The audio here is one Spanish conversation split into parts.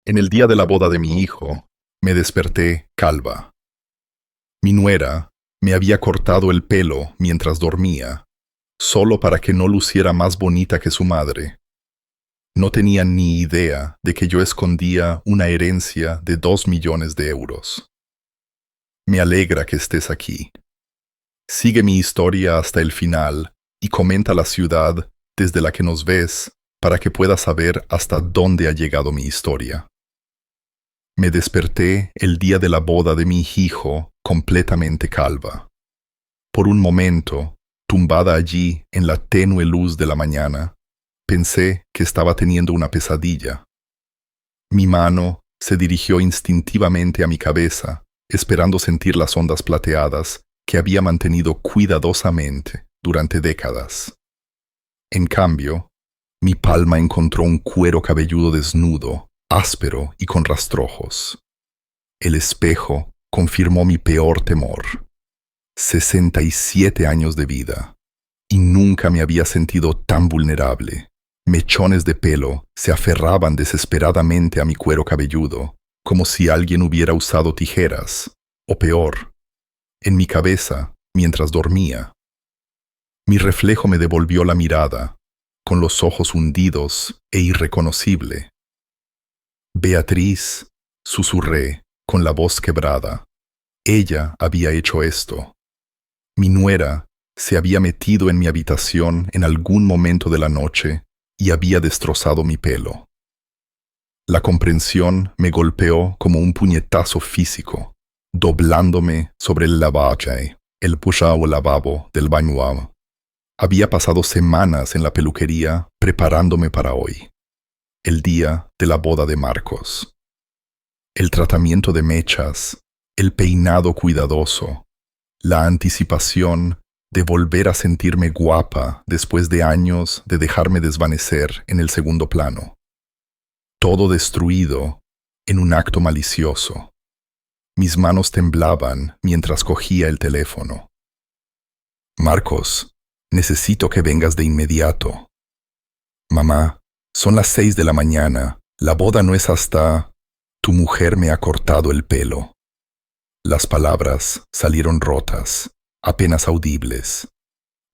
En el día de la boda de mi hijo, me desperté calva. Mi nuera me había cortado el pelo mientras dormía, solo para que no luciera más bonita que su madre. No tenía ni idea de que yo escondía una herencia de 2 millones de euros. Me alegra que estés aquí. Sigue mi historia hasta el final y comenta la ciudad desde la que nos ves para que puedas saber hasta dónde ha llegado mi historia. Me desperté el día de la boda de mi hijo completamente calva. Por un momento, tumbada allí en la tenue luz de la mañana, pensé que estaba teniendo una pesadilla. Mi mano se dirigió instintivamente a mi cabeza, esperando sentir las ondas plateadas que había mantenido cuidadosamente durante décadas. En cambio, mi palma encontró un cuero cabelludo desnudo, áspero y con rastrojos. El espejo confirmó mi peor temor. 67 años de vida, y nunca me había sentido tan vulnerable. Mechones de pelo se aferraban desesperadamente a mi cuero cabelludo, como si alguien hubiera usado tijeras, o peor, en mi cabeza mientras dormía. Mi reflejo me devolvió la mirada, con los ojos hundidos e irreconocible. Beatriz, susurré, con la voz quebrada. Ella había hecho esto. Mi nuera se había metido en mi habitación en algún momento de la noche y había destrozado mi pelo. La comprensión me golpeó como un puñetazo físico, doblándome sobre el lavaje, el puja o lavabo del baño. Había pasado semanas en la peluquería preparándome para hoy, el día de la boda de Marcos. El tratamiento de mechas, el peinado cuidadoso, la anticipación de volver a sentirme guapa después de años de dejarme desvanecer en el segundo plano. Todo destruido en un acto malicioso. Mis manos temblaban mientras cogía el teléfono. Marcos, necesito que vengas de inmediato. Mamá, son las 6 de la mañana. La boda no es hasta... Tu mujer me ha cortado el pelo. Las palabras salieron rotas, apenas audibles.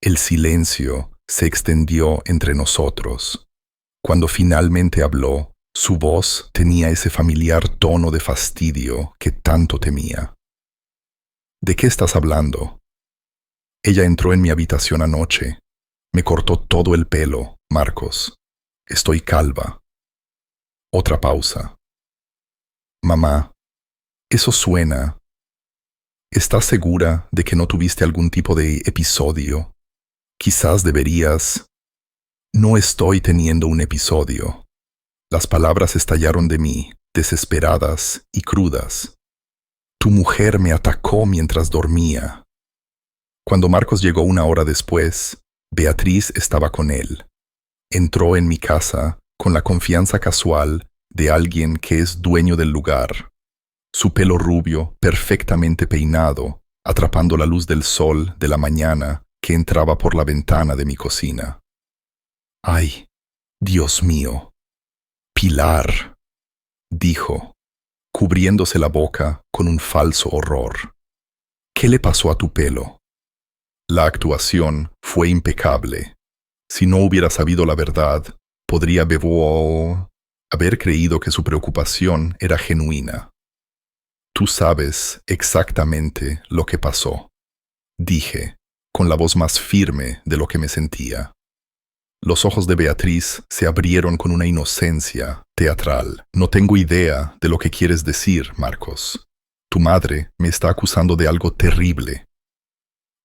El silencio se extendió entre nosotros. Cuando finalmente habló, su voz tenía ese familiar tono de fastidio que tanto temía. ¿De qué estás hablando? Ella entró en mi habitación anoche. Me cortó todo el pelo, Marcos. Estoy calva. Otra pausa. Mamá, eso suena... ¿Estás segura de que no tuviste algún tipo de episodio? Quizás deberías... No estoy teniendo un episodio. Las palabras estallaron de mí, desesperadas y crudas. Tu mujer me atacó mientras dormía. Cuando Marcos llegó 1 hora después, Beatriz estaba con él. Entró en mi casa con la confianza casual de alguien que es dueño del lugar. Su pelo rubio, perfectamente peinado, atrapando la luz del sol de la mañana que entraba por la ventana de mi cocina. ¡Ay, Dios mío! Pilar, dijo, cubriéndose la boca con un falso horror. ¿Qué le pasó a tu pelo? La actuación fue impecable. Si no hubiera sabido la verdad, podría haber creído que su preocupación era genuina. Tú sabes exactamente lo que pasó, dije, con la voz más firme de lo que me sentía. Los ojos de Beatriz se abrieron con una inocencia teatral. No tengo idea de lo que quieres decir, Marcos. Tu madre me está acusando de algo terrible.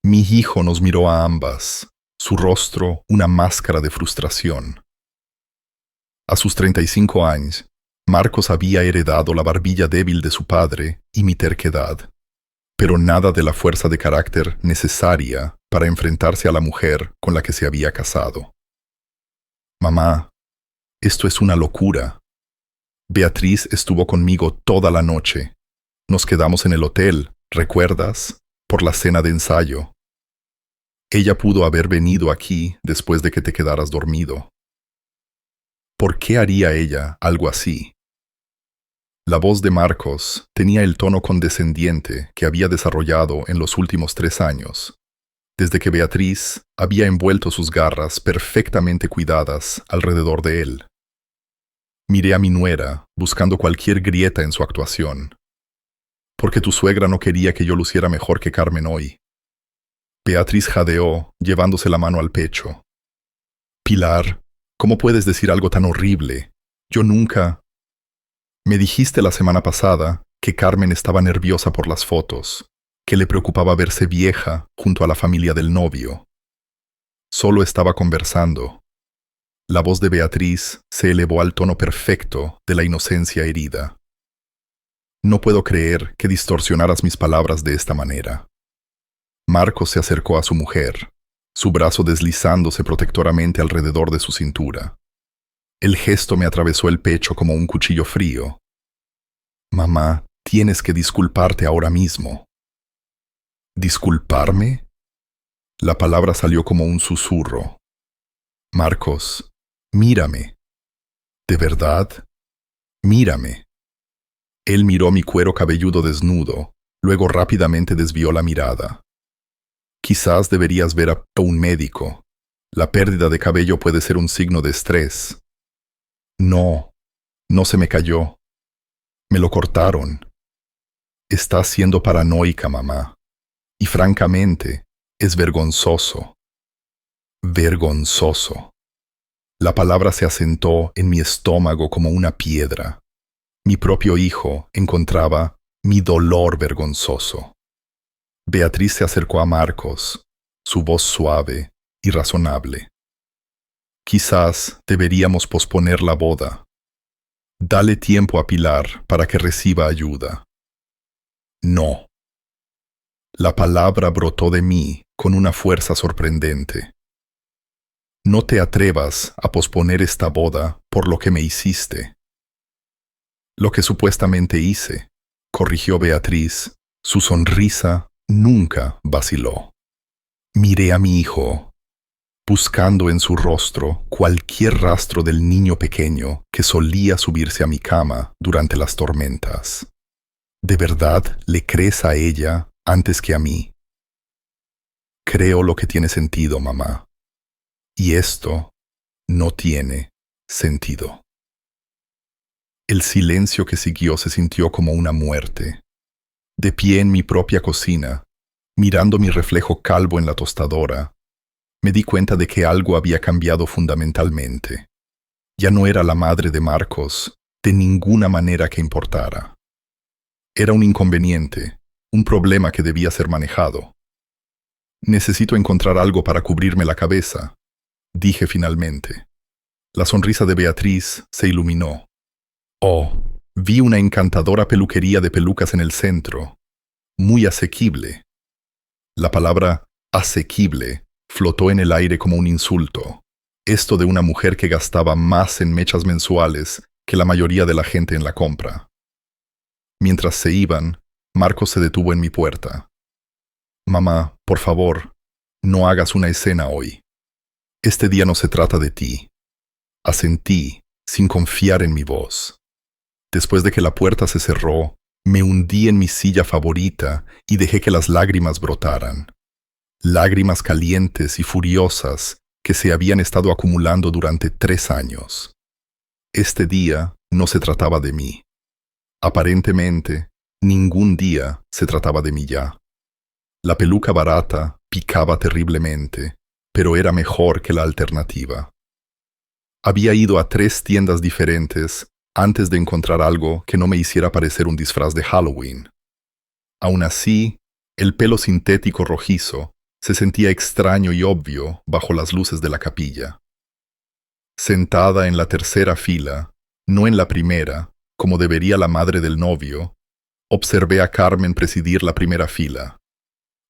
Mi hijo nos miró a ambas, su rostro una máscara de frustración. A sus 35 años, Marcos había heredado la barbilla débil de su padre y mi terquedad, pero nada de la fuerza de carácter necesaria para enfrentarse a la mujer con la que se había casado. Mamá, esto es una locura. Beatriz estuvo conmigo toda la noche. Nos quedamos en el hotel, ¿recuerdas? Por la cena de ensayo. Ella pudo haber venido aquí después de que te quedaras dormido. ¿Por qué haría ella algo así? La voz de Marcos tenía el tono condescendiente que había desarrollado en los últimos 3 años, desde que Beatriz había envuelto sus garras perfectamente cuidadas alrededor de él. Miré a mi nuera, buscando cualquier grieta en su actuación. Porque tu suegra no quería que yo luciera mejor que Carmen hoy. Beatriz jadeó, llevándose la mano al pecho. Pilar, ¿cómo puedes decir algo tan horrible? Yo nunca... Me dijiste la semana pasada que Carmen estaba nerviosa por las fotos, que le preocupaba verse vieja junto a la familia del novio. Solo estaba conversando. La voz de Beatriz se elevó al tono perfecto de la inocencia herida. No puedo creer que distorsionaras mis palabras de esta manera. Marcos se acercó a su mujer, su brazo deslizándose protectoramente alrededor de su cintura. El gesto me atravesó el pecho como un cuchillo frío. Mamá, tienes que disculparte ahora mismo. ¿Disculparme? La palabra salió como un susurro. Marcos, mírame. ¿De verdad? Mírame. Él miró mi cuero cabelludo desnudo, luego rápidamente desvió la mirada. Quizás deberías ver a un médico. La pérdida de cabello puede ser un signo de estrés. No, no se me cayó. Me lo cortaron. Estás siendo paranoica, mamá. Y francamente, es vergonzoso. Vergonzoso. La palabra se asentó en mi estómago como una piedra. Mi propio hijo encontraba mi dolor vergonzoso. Beatriz se acercó a Marcos, su voz suave y razonable. Quizás deberíamos posponer la boda. Dale tiempo a Pilar para que reciba ayuda. No. La palabra brotó de mí con una fuerza sorprendente. No te atrevas a posponer esta boda por lo que me hiciste. Lo que supuestamente hice, corrigió Beatriz. Su sonrisa nunca vaciló. Miré a mi hijo, buscando en su rostro cualquier rastro del niño pequeño que solía subirse a mi cama durante las tormentas. ¿De verdad le crees a ella antes que a mí? Creo lo que tiene sentido, mamá. Y esto no tiene sentido. El silencio que siguió se sintió como una muerte. De pie en mi propia cocina, mirando mi reflejo calvo en la tostadora, me di cuenta de que algo había cambiado fundamentalmente. Ya no era la madre de Marcos, de ninguna manera que importara. Era un inconveniente, un problema que debía ser manejado. Necesito encontrar algo para cubrirme la cabeza, dije finalmente. La sonrisa de Beatriz se iluminó. Oh, vi una encantadora peluquería de pelucas en el centro, muy asequible. La palabra asequible flotó en el aire como un insulto. Esto de una mujer que gastaba más en mechas mensuales que la mayoría de la gente en la compra. Mientras se iban, Marcos se detuvo en mi puerta. Mamá, por favor, no hagas una escena hoy. Este día no se trata de ti. Asentí, sin confiar en mi voz. Después de que la puerta se cerró, me hundí en mi silla favorita y dejé que las lágrimas brotaran. Lágrimas calientes y furiosas que se habían estado acumulando durante 3 años. Este día no se trataba de mí. Aparentemente, ningún día se trataba de mí ya. La peluca barata picaba terriblemente, pero era mejor que la alternativa. Había ido a 3 tiendas diferentes antes de encontrar algo que no me hiciera parecer un disfraz de Halloween. Aún así, el pelo sintético rojizo se sentía extraño y obvio bajo las luces de la capilla. Sentada en la tercera fila, no en la primera, como debería la madre del novio, observé a Carmen presidir la primera fila.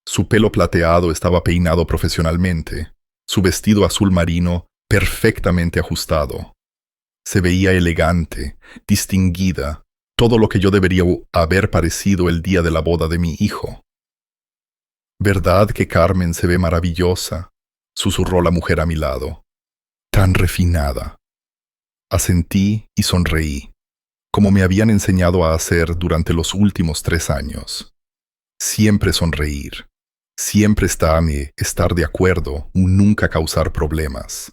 Su pelo plateado estaba peinado profesionalmente, su vestido azul marino perfectamente ajustado. Se veía elegante, distinguida, todo lo que yo debería haber parecido el día de la boda de mi hijo. ¿Verdad que Carmen se ve maravillosa?, susurró la mujer a mi lado. Tan refinada. Asentí y sonreí. como me habían enseñado a hacer durante los últimos 3 años. Siempre sonreír, siempre estar de acuerdo, nunca causar problemas.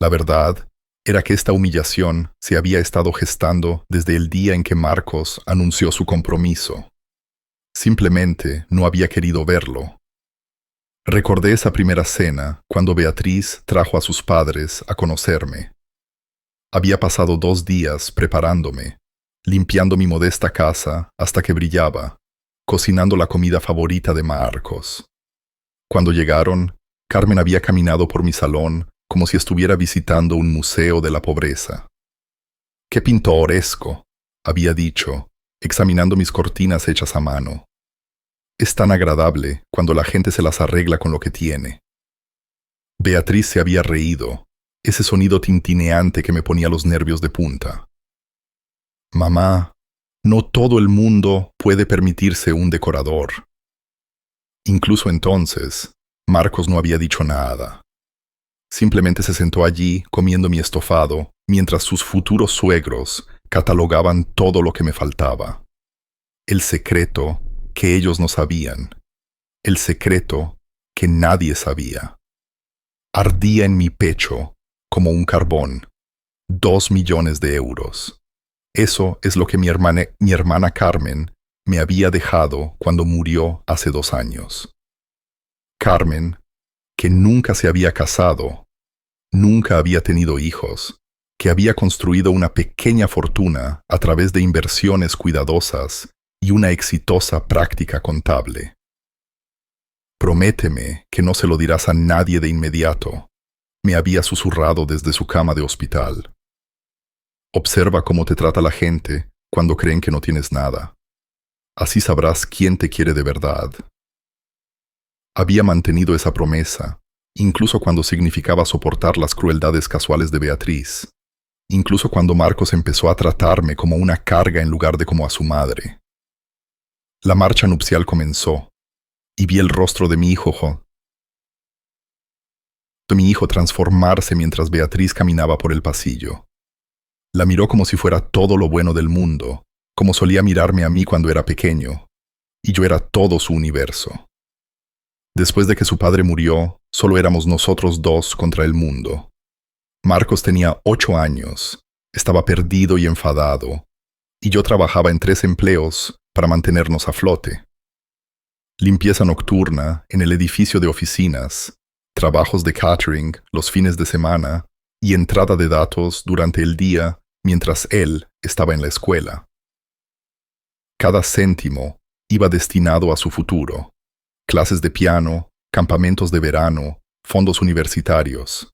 La verdad era que esta humillación se había estado gestando desde el día en que Marcos anunció su compromiso. Simplemente no había querido verlo. Recordé esa primera cena cuando Beatriz trajo a sus padres a conocerme. Había pasado 2 días preparándome, limpiando mi modesta casa hasta que brillaba, cocinando la comida favorita de Marcos. Cuando llegaron, Carmen había caminado por mi salón como si estuviera visitando un museo de la pobreza. ¡Qué pintoresco!, había dicho, examinando mis cortinas hechas a mano. Es tan agradable cuando la gente se las arregla con lo que tiene. Beatriz se había reído, ese sonido tintineante que me ponía los nervios de punta. Mamá, no todo el mundo puede permitirse un decorador. Incluso entonces, Marcos no había dicho nada. Simplemente se sentó allí comiendo mi estofado, mientras sus futuros suegros catalogaban todo lo que me faltaba. El secreto que ellos no sabían. El secreto que nadie sabía. Ardía en mi pecho como un carbón. 2 millones de euros. Eso es lo que mi hermana Carmen me había dejado cuando murió hace 2 años. Carmen, que nunca se había casado, nunca había tenido hijos, que había construido una pequeña fortuna a través de inversiones cuidadosas y una exitosa práctica contable. Prométeme que no se lo dirás a nadie de inmediato, me había susurrado desde su cama de hospital. Observa cómo te trata la gente cuando creen que no tienes nada. Así sabrás quién te quiere de verdad. Había mantenido esa promesa, incluso cuando significaba soportar las crueldades casuales de Beatriz, incluso cuando Marcos empezó a tratarme como una carga en lugar de como a su madre. La marcha nupcial comenzó, y vi el rostro de mi hijo transformarse mientras Beatriz caminaba por el pasillo. La miró como si fuera todo lo bueno del mundo, como solía mirarme a mí cuando era pequeño, y yo era todo su universo. Después de que su padre murió, solo éramos nosotros 2 contra el mundo. Marcos tenía 8 años, estaba perdido y enfadado, y yo trabajaba en 3 empleos para mantenernos a flote. Limpieza nocturna en el edificio de oficinas, trabajos de catering los fines de semana y entrada de datos durante el día mientras él estaba en la escuela. Cada céntimo iba destinado a su futuro. Clases de piano, campamentos de verano, fondos universitarios.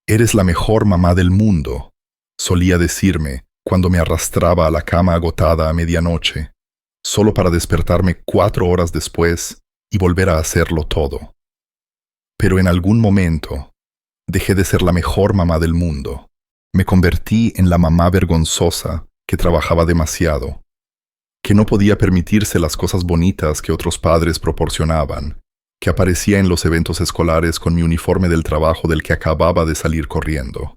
Eres la mejor mamá del mundo, solía decirme cuando me arrastraba a la cama agotada a medianoche, solo para despertarme 4 horas después y volver a hacerlo todo. Pero en algún momento, dejé de ser la mejor mamá del mundo. Me convertí en la mamá vergonzosa que trabajaba demasiado, que no podía permitirse las cosas bonitas que otros padres proporcionaban, que aparecía en los eventos escolares con mi uniforme del trabajo del que acababa de salir corriendo.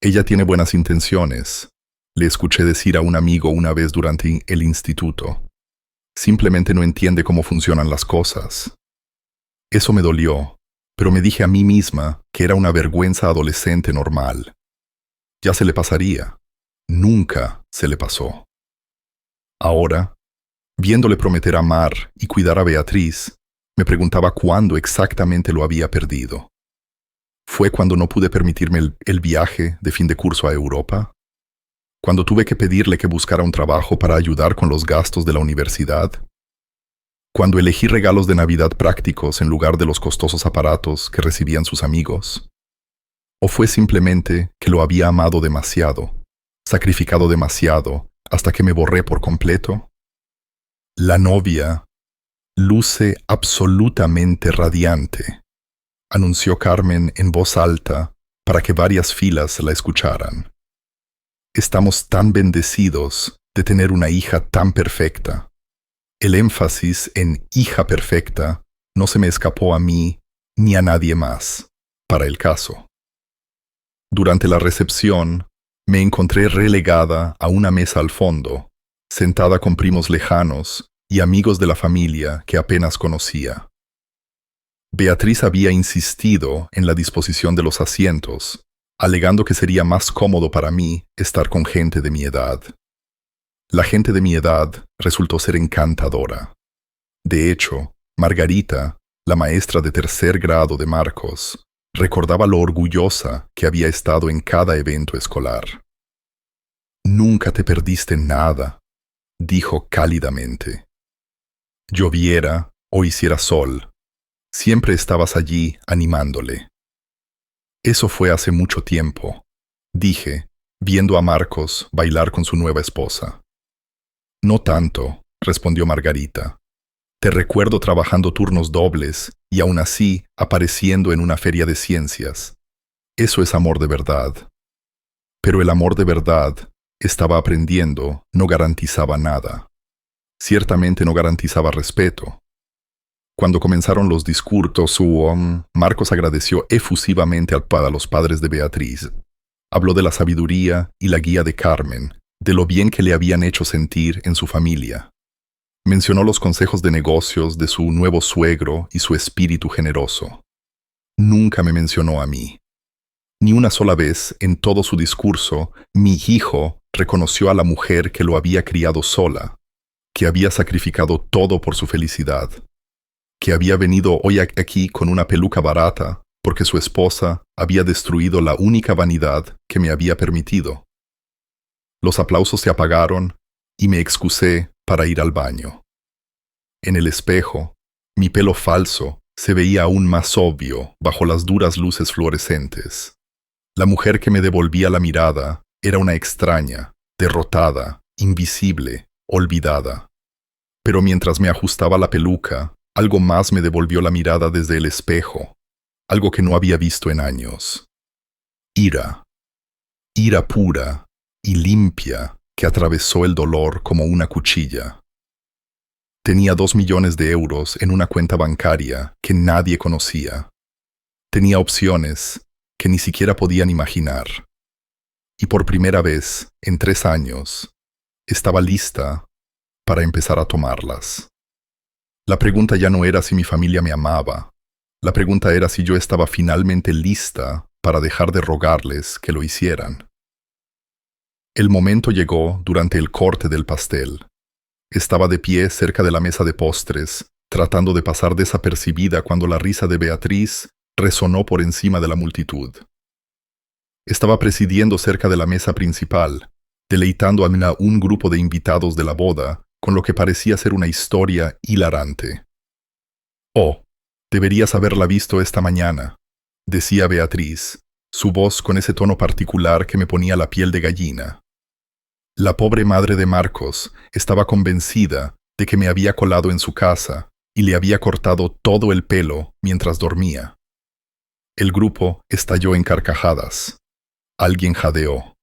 Ella tiene buenas intenciones, le escuché decir a un amigo una vez durante el instituto. Simplemente no entiende cómo funcionan las cosas. Eso me dolió, pero me dije a mí misma que era una vergüenza adolescente normal. Ya se le pasaría. Nunca se le pasó. Ahora, viéndole prometer amar y cuidar a Beatriz, me preguntaba cuándo exactamente lo había perdido. ¿Fue cuando no pude permitirme el viaje de fin de curso a Europa? ¿Cuando tuve que pedirle que buscara un trabajo para ayudar con los gastos de la universidad? ¿Cuando elegí regalos de Navidad prácticos en lugar de los costosos aparatos que recibían sus amigos? ¿O fue simplemente que lo había amado demasiado, sacrificado demasiado, hasta que me borré por completo? La novia luce absolutamente radiante, anunció Carmen en voz alta para que varias filas la escucharan. Estamos tan bendecidos de tener una hija tan perfecta. El énfasis en hija perfecta no se me escapó a mí ni a nadie más, para el caso. Durante la recepción, Me encontré relegada a una mesa al fondo, sentada con primos lejanos y amigos de la familia que apenas conocía. Beatriz había insistido en la disposición de los asientos, alegando que sería más cómodo para mí estar con gente de mi edad. La gente de mi edad resultó ser encantadora. De hecho, Margarita, la maestra de tercer grado de Marcos, recordaba lo orgullosa que había estado en cada evento escolar. «Nunca te perdiste nada», dijo cálidamente. Lloviera o hiciera sol, siempre estabas allí animándole. «Eso fue hace mucho tiempo», dije, viendo a Marcos bailar con su nueva esposa. «No tanto», respondió Margarita. «Te recuerdo trabajando turnos dobles y aún así apareciendo en una feria de ciencias. Eso es amor de verdad». Pero el amor de verdad, estaba aprendiendo, no garantizaba nada. Ciertamente no garantizaba respeto. Cuando comenzaron los discursos, Marcos agradeció efusivamente a los padres de Beatriz. Habló de la sabiduría y la guía de Carmen, de lo bien que le habían hecho sentir en su familia. Mencionó los consejos de negocios de su nuevo suegro y su espíritu generoso. Nunca me mencionó a mí. Ni una sola vez en todo su discurso, mi hijo reconoció a la mujer que lo había criado sola, que había sacrificado todo por su felicidad, que había venido hoy aquí con una peluca barata porque su esposa había destruido la única vanidad que me había permitido. Los aplausos se apagaron y me excusé para ir al baño. En el espejo, mi pelo falso se veía aún más obvio bajo las duras luces fluorescentes. La mujer que me devolvía la mirada era una extraña, derrotada, invisible, olvidada. Pero mientras me ajustaba la peluca, algo más me devolvió la mirada desde el espejo, algo que no había visto en años. Ira. Ira pura y limpia que atravesó el dolor como una cuchilla. Tenía 2 millones de euros en una cuenta bancaria que nadie conocía. Tenía opciones que ni siquiera podían imaginar. Y por primera vez, en 3 años, estaba lista para empezar a tomarlas. La pregunta ya no era si mi familia me amaba. La pregunta era si yo estaba finalmente lista para dejar de rogarles que lo hicieran. El momento llegó durante el corte del pastel. Estaba de pie cerca de la mesa de postres, tratando de pasar desapercibida cuando la risa de Beatriz resonó por encima de la multitud. Estaba presidiendo cerca de la mesa principal, deleitando a un grupo de invitados de la boda con lo que parecía ser una historia hilarante. «Oh, deberías haberla visto esta mañana», decía Beatriz, su voz con ese tono particular que me ponía la piel de gallina. La pobre madre de Marcos estaba convencida de que me había colado en su casa y le había cortado todo el pelo mientras dormía. El grupo estalló en carcajadas. Alguien jadeó.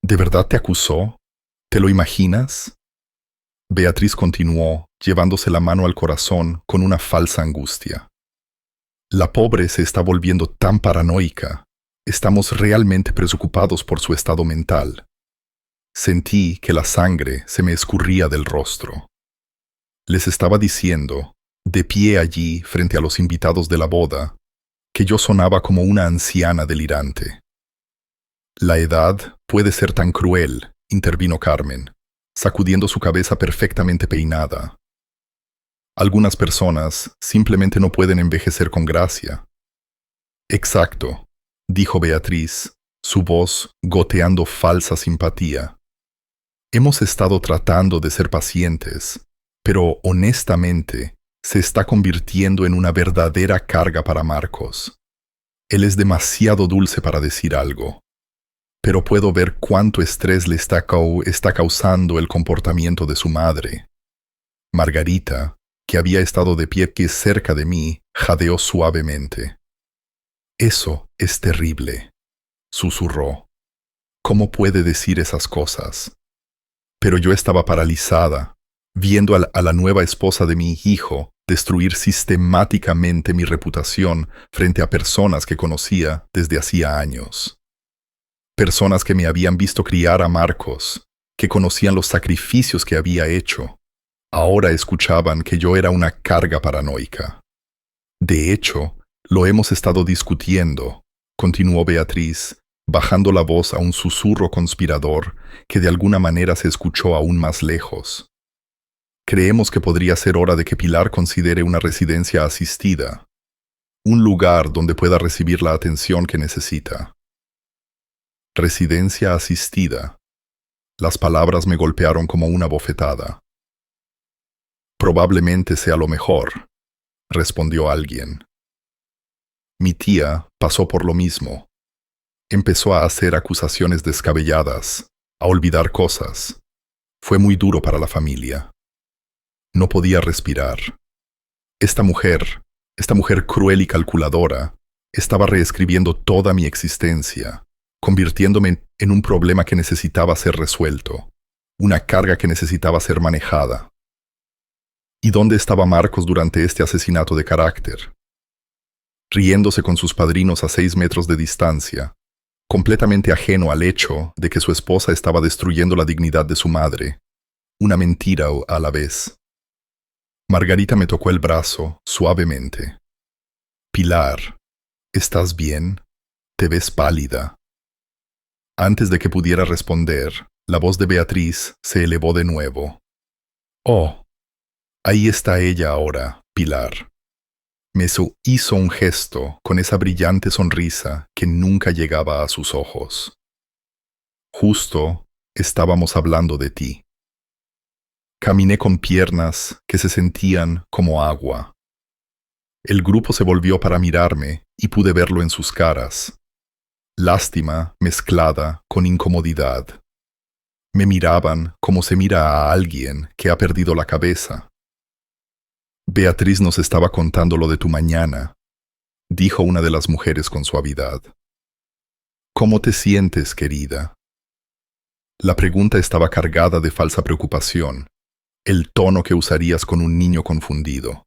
«¿De verdad te acusó? ¿Te lo imaginas?». Beatriz continuó, llevándose la mano al corazón con una falsa angustia. «La pobre se está volviendo tan paranoica. Estamos realmente preocupados por su estado mental». Sentí que la sangre se me escurría del rostro. Les estaba diciendo, de pie allí frente a los invitados de la boda, que yo sonaba como una anciana delirante. «La edad puede ser tan cruel», intervino Carmen, sacudiendo su cabeza perfectamente peinada. «Algunas personas simplemente no pueden envejecer con gracia». «Exacto», dijo Beatriz, su voz goteando falsa simpatía. «Hemos estado tratando de ser pacientes, pero honestamente se está convirtiendo en una verdadera carga para Marcos. Él es demasiado dulce para decir algo, pero puedo ver cuánto estrés le está causando el comportamiento de su madre». Margarita, que había estado de pie cerca de mí, jadeó suavemente. «Eso es terrible», susurró. «¿Cómo puede decir esas cosas?». Pero yo estaba paralizada, viendo a la nueva esposa de mi hijo destruir sistemáticamente mi reputación frente a personas que conocía desde hacía años. Personas que me habían visto criar a Marcos, que conocían los sacrificios que había hecho, ahora escuchaban que yo era una carga paranoica. De hecho, lo hemos estado discutiendo, continuó Beatriz, bajando la voz a un susurro conspirador que de alguna manera se escuchó aún más lejos. Creemos que podría ser hora de que Pilar considere una residencia asistida, un lugar donde pueda recibir la atención que necesita. Residencia asistida. Las palabras me golpearon como una bofetada. Probablemente sea lo mejor, respondió alguien. Mi tía pasó por lo mismo. Empezó a hacer acusaciones descabelladas, a olvidar cosas. Fue muy duro para la familia. No podía respirar. Esta mujer cruel y calculadora, estaba reescribiendo toda mi existencia, convirtiéndome en un problema que necesitaba ser resuelto, una carga que necesitaba ser manejada. ¿Y dónde estaba Marcos durante este asesinato de carácter? Riéndose con sus padrinos a 6 metros de distancia, completamente ajeno al hecho de que su esposa estaba destruyendo la dignidad de su madre, una mentira a la vez. Margarita me tocó el brazo suavemente. Pilar, ¿estás bien? Te ves pálida. Antes de que pudiera responder, la voz de Beatriz se elevó de nuevo. Oh, ahí está ella ahora, Pilar. Me hizo un gesto con esa brillante sonrisa que nunca llegaba a sus ojos. Justo estábamos hablando de ti. Caminé con piernas que se sentían como agua. El grupo se volvió para mirarme y pude verlo en sus caras. Lástima mezclada con incomodidad. Me miraban como se mira a alguien que ha perdido la cabeza. Beatriz nos estaba contando lo de tu mañana, dijo una de las mujeres con suavidad. ¿Cómo te sientes, querida? La pregunta estaba cargada de falsa preocupación, el tono que usarías con un niño confundido.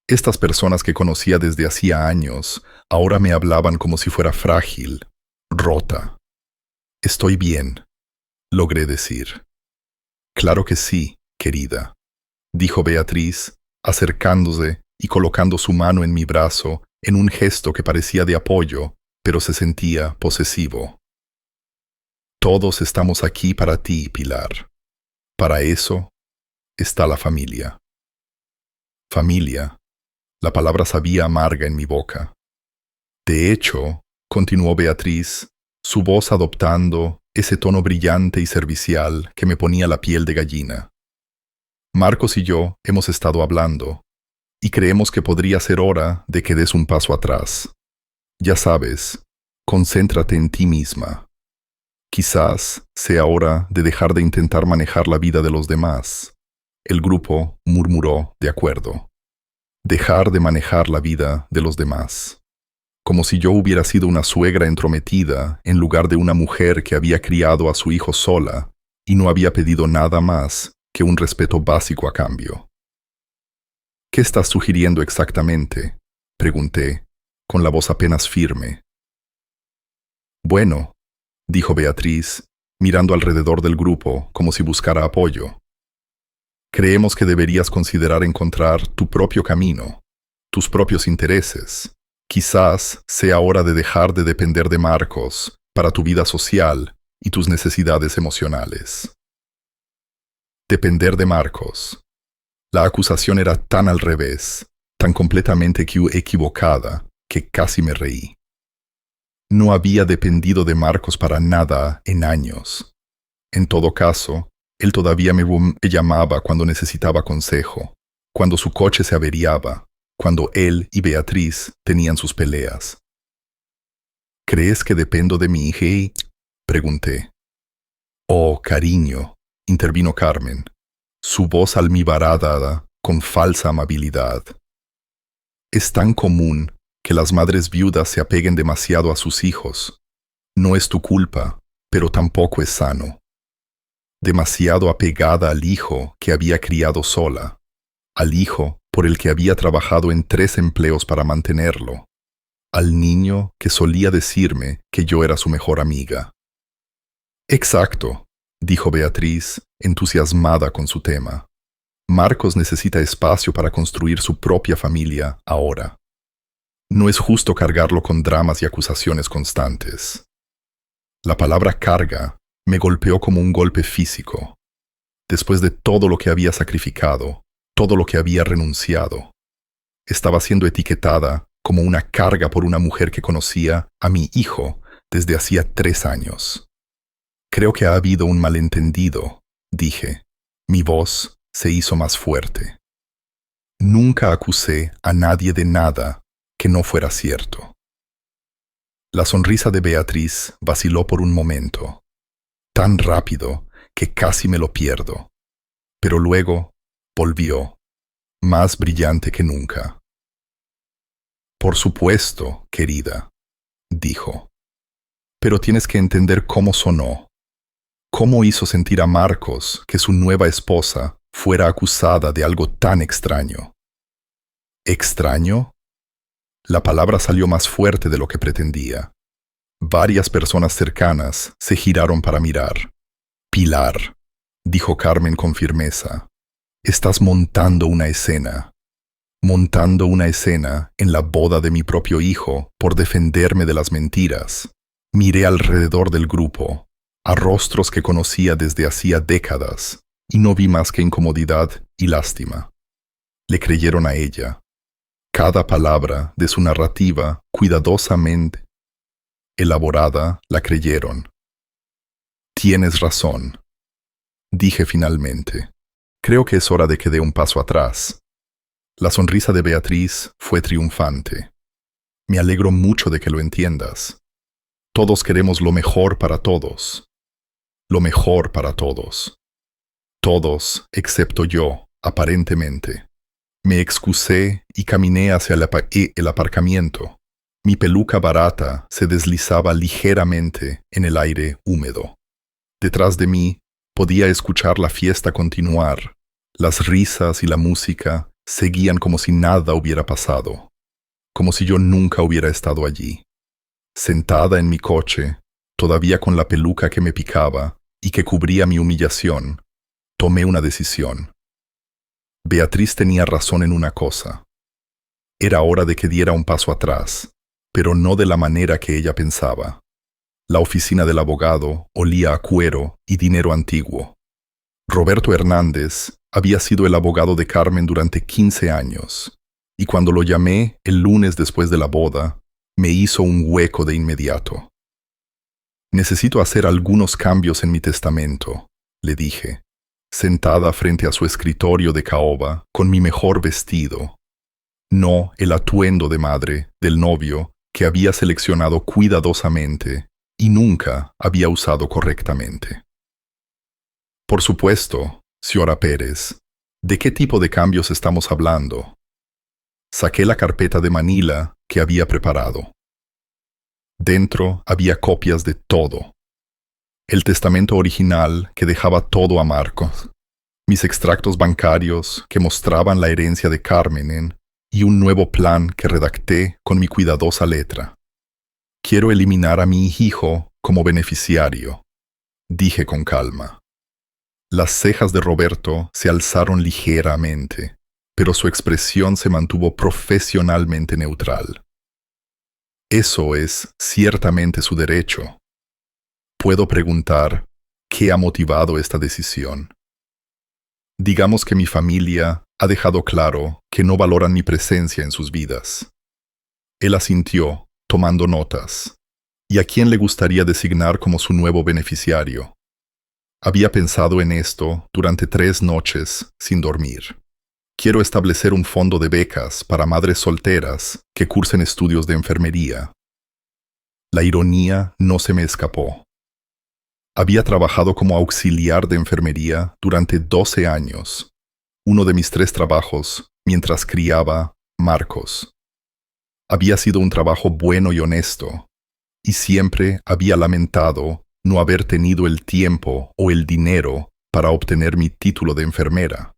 Estas personas que conocía desde hacía años, ahora me hablaban como si fuera frágil, rota. Estoy bien, logré decir. Claro que sí, querida, dijo Beatriz, acercándose y colocando su mano en mi brazo en un gesto que parecía de apoyo, pero se sentía posesivo. Todos estamos aquí para ti, Pilar. Para eso está la familia. Familia. La palabra sabía amarga en mi boca. De hecho, continuó Beatriz, su voz adoptando ese tono brillante y servicial que me ponía la piel de gallina. Marcos y yo hemos estado hablando, y creemos que podría ser hora de que des un paso atrás. Ya sabes, concéntrate en ti misma. Quizás sea hora de dejar de intentar manejar la vida de los demás. El grupo murmuró de acuerdo. Dejar de manejar la vida de los demás. Como si yo hubiera sido una suegra entrometida en lugar de una mujer que había criado a su hijo sola y no había pedido nada más que un respeto básico a cambio. ¿Qué estás sugiriendo exactamente?, pregunté, con la voz apenas firme. Bueno, dijo Beatriz, mirando alrededor del grupo como si buscara apoyo. Creemos que deberías considerar encontrar tu propio camino, tus propios intereses. Quizás sea hora de dejar de depender de Marcos para tu vida social y tus necesidades emocionales. Depender de Marcos. La acusación era tan al revés, tan completamente equivocada, que casi me reí. No había dependido de Marcos para nada en años. En todo caso, él todavía me llamaba cuando necesitaba consejo, cuando su coche se averiaba, cuando él y Beatriz tenían sus peleas. ¿Crees que dependo de mi hija? Pregunté. Oh, cariño, intervino Carmen, su voz almibarada con falsa amabilidad. Es tan común que las madres viudas se apeguen demasiado a sus hijos. No es tu culpa, pero tampoco es sano. Demasiado apegada al hijo que había criado sola, al hijo por el que había trabajado en 3 empleos para mantenerlo. al niño que solía decirme que yo era su mejor amiga. Exacto, dijo Beatriz, entusiasmada con su tema. Marcos necesita espacio para construir su propia familia ahora. No es justo cargarlo con dramas y acusaciones constantes. La palabra carga me golpeó como un golpe físico. Después de todo lo que había sacrificado, todo lo que había renunciado, estaba siendo etiquetada como una carga por una mujer que conocía a mi hijo desde hacía 3 años. Creo que ha habido un malentendido, dije. Mi voz se hizo más fuerte. Nunca acusé a nadie de nada que no fuera cierto. La sonrisa de Beatriz vaciló por un momento, tan rápido que casi me lo pierdo, pero luego volvió, más brillante que nunca. Por supuesto, querida, dijo, pero tienes que entender cómo sonó, cómo hizo sentir a Marcos que su nueva esposa fuera acusada de algo tan extraño. ¿Extraño? La palabra salió más fuerte de lo que pretendía. Varias personas cercanas se giraron para mirar. Pilar, dijo Carmen con firmeza, estás montando una escena. Montando una escena en la boda de mi propio hijo por defenderme de las mentiras. Miré alrededor del grupo, a rostros que conocía desde hacía décadas, y no vi más que incomodidad y lástima. Le creyeron a ella. Cada palabra de su narrativa, cuidadosamente elaborada, la creyeron. Tienes razón, dije finalmente. Creo que es hora de que dé un paso atrás. La sonrisa de Beatriz fue triunfante. Me alegro mucho de que lo entiendas. Todos queremos lo mejor para todos. Lo mejor para todos. Todos, excepto yo, aparentemente. Me excusé y caminé hacia el aparcamiento. Mi peluca barata se deslizaba ligeramente en el aire húmedo. Detrás de mí podía escuchar la fiesta continuar. Las risas y la música seguían como si nada hubiera pasado, como si yo nunca hubiera estado allí. Sentada en mi coche, todavía con la peluca que me picaba y que cubría mi humillación, tomé una decisión. Beatriz tenía razón en una cosa. Era hora de que diera un paso atrás, pero no de la manera que ella pensaba. La oficina del abogado olía a cuero y dinero antiguo. Roberto Hernández había sido el abogado de Carmen durante 15 años, y cuando lo llamé el lunes después de la boda, me hizo un hueco de inmediato. Necesito hacer algunos cambios en mi testamento, le dije, sentada frente a su escritorio de caoba con mi mejor vestido, no el atuendo de madre del novio que había seleccionado cuidadosamente y nunca había usado correctamente. Por supuesto, señora Pérez, ¿de qué tipo de cambios estamos hablando? Saqué la carpeta de Manila que había preparado. Dentro había copias de todo. El testamento original que dejaba todo a Marcos, mis extractos bancarios que mostraban la herencia de Carmen y un nuevo plan que redacté con mi cuidadosa letra. Quiero eliminar a mi hijo como beneficiario, dije con calma. Las cejas de Roberto se alzaron ligeramente, pero su expresión se mantuvo profesionalmente neutral. Eso es ciertamente su derecho. Puedo preguntar, ¿qué ha motivado esta decisión? Digamos que mi familia ha dejado claro que no valoran mi presencia en sus vidas. Él asintió, tomando notas. ¿Y a quién le gustaría designar como su nuevo beneficiario? Había pensado en esto durante 3 noches sin dormir. Quiero establecer un fondo de becas para madres solteras que cursen estudios de enfermería. La ironía no se me escapó. Había trabajado como auxiliar de enfermería durante 12 años, uno de mis 3 trabajos mientras criaba Marcos. Había sido un trabajo bueno y honesto, y siempre había lamentado no haber tenido el tiempo o el dinero para obtener mi título de enfermera.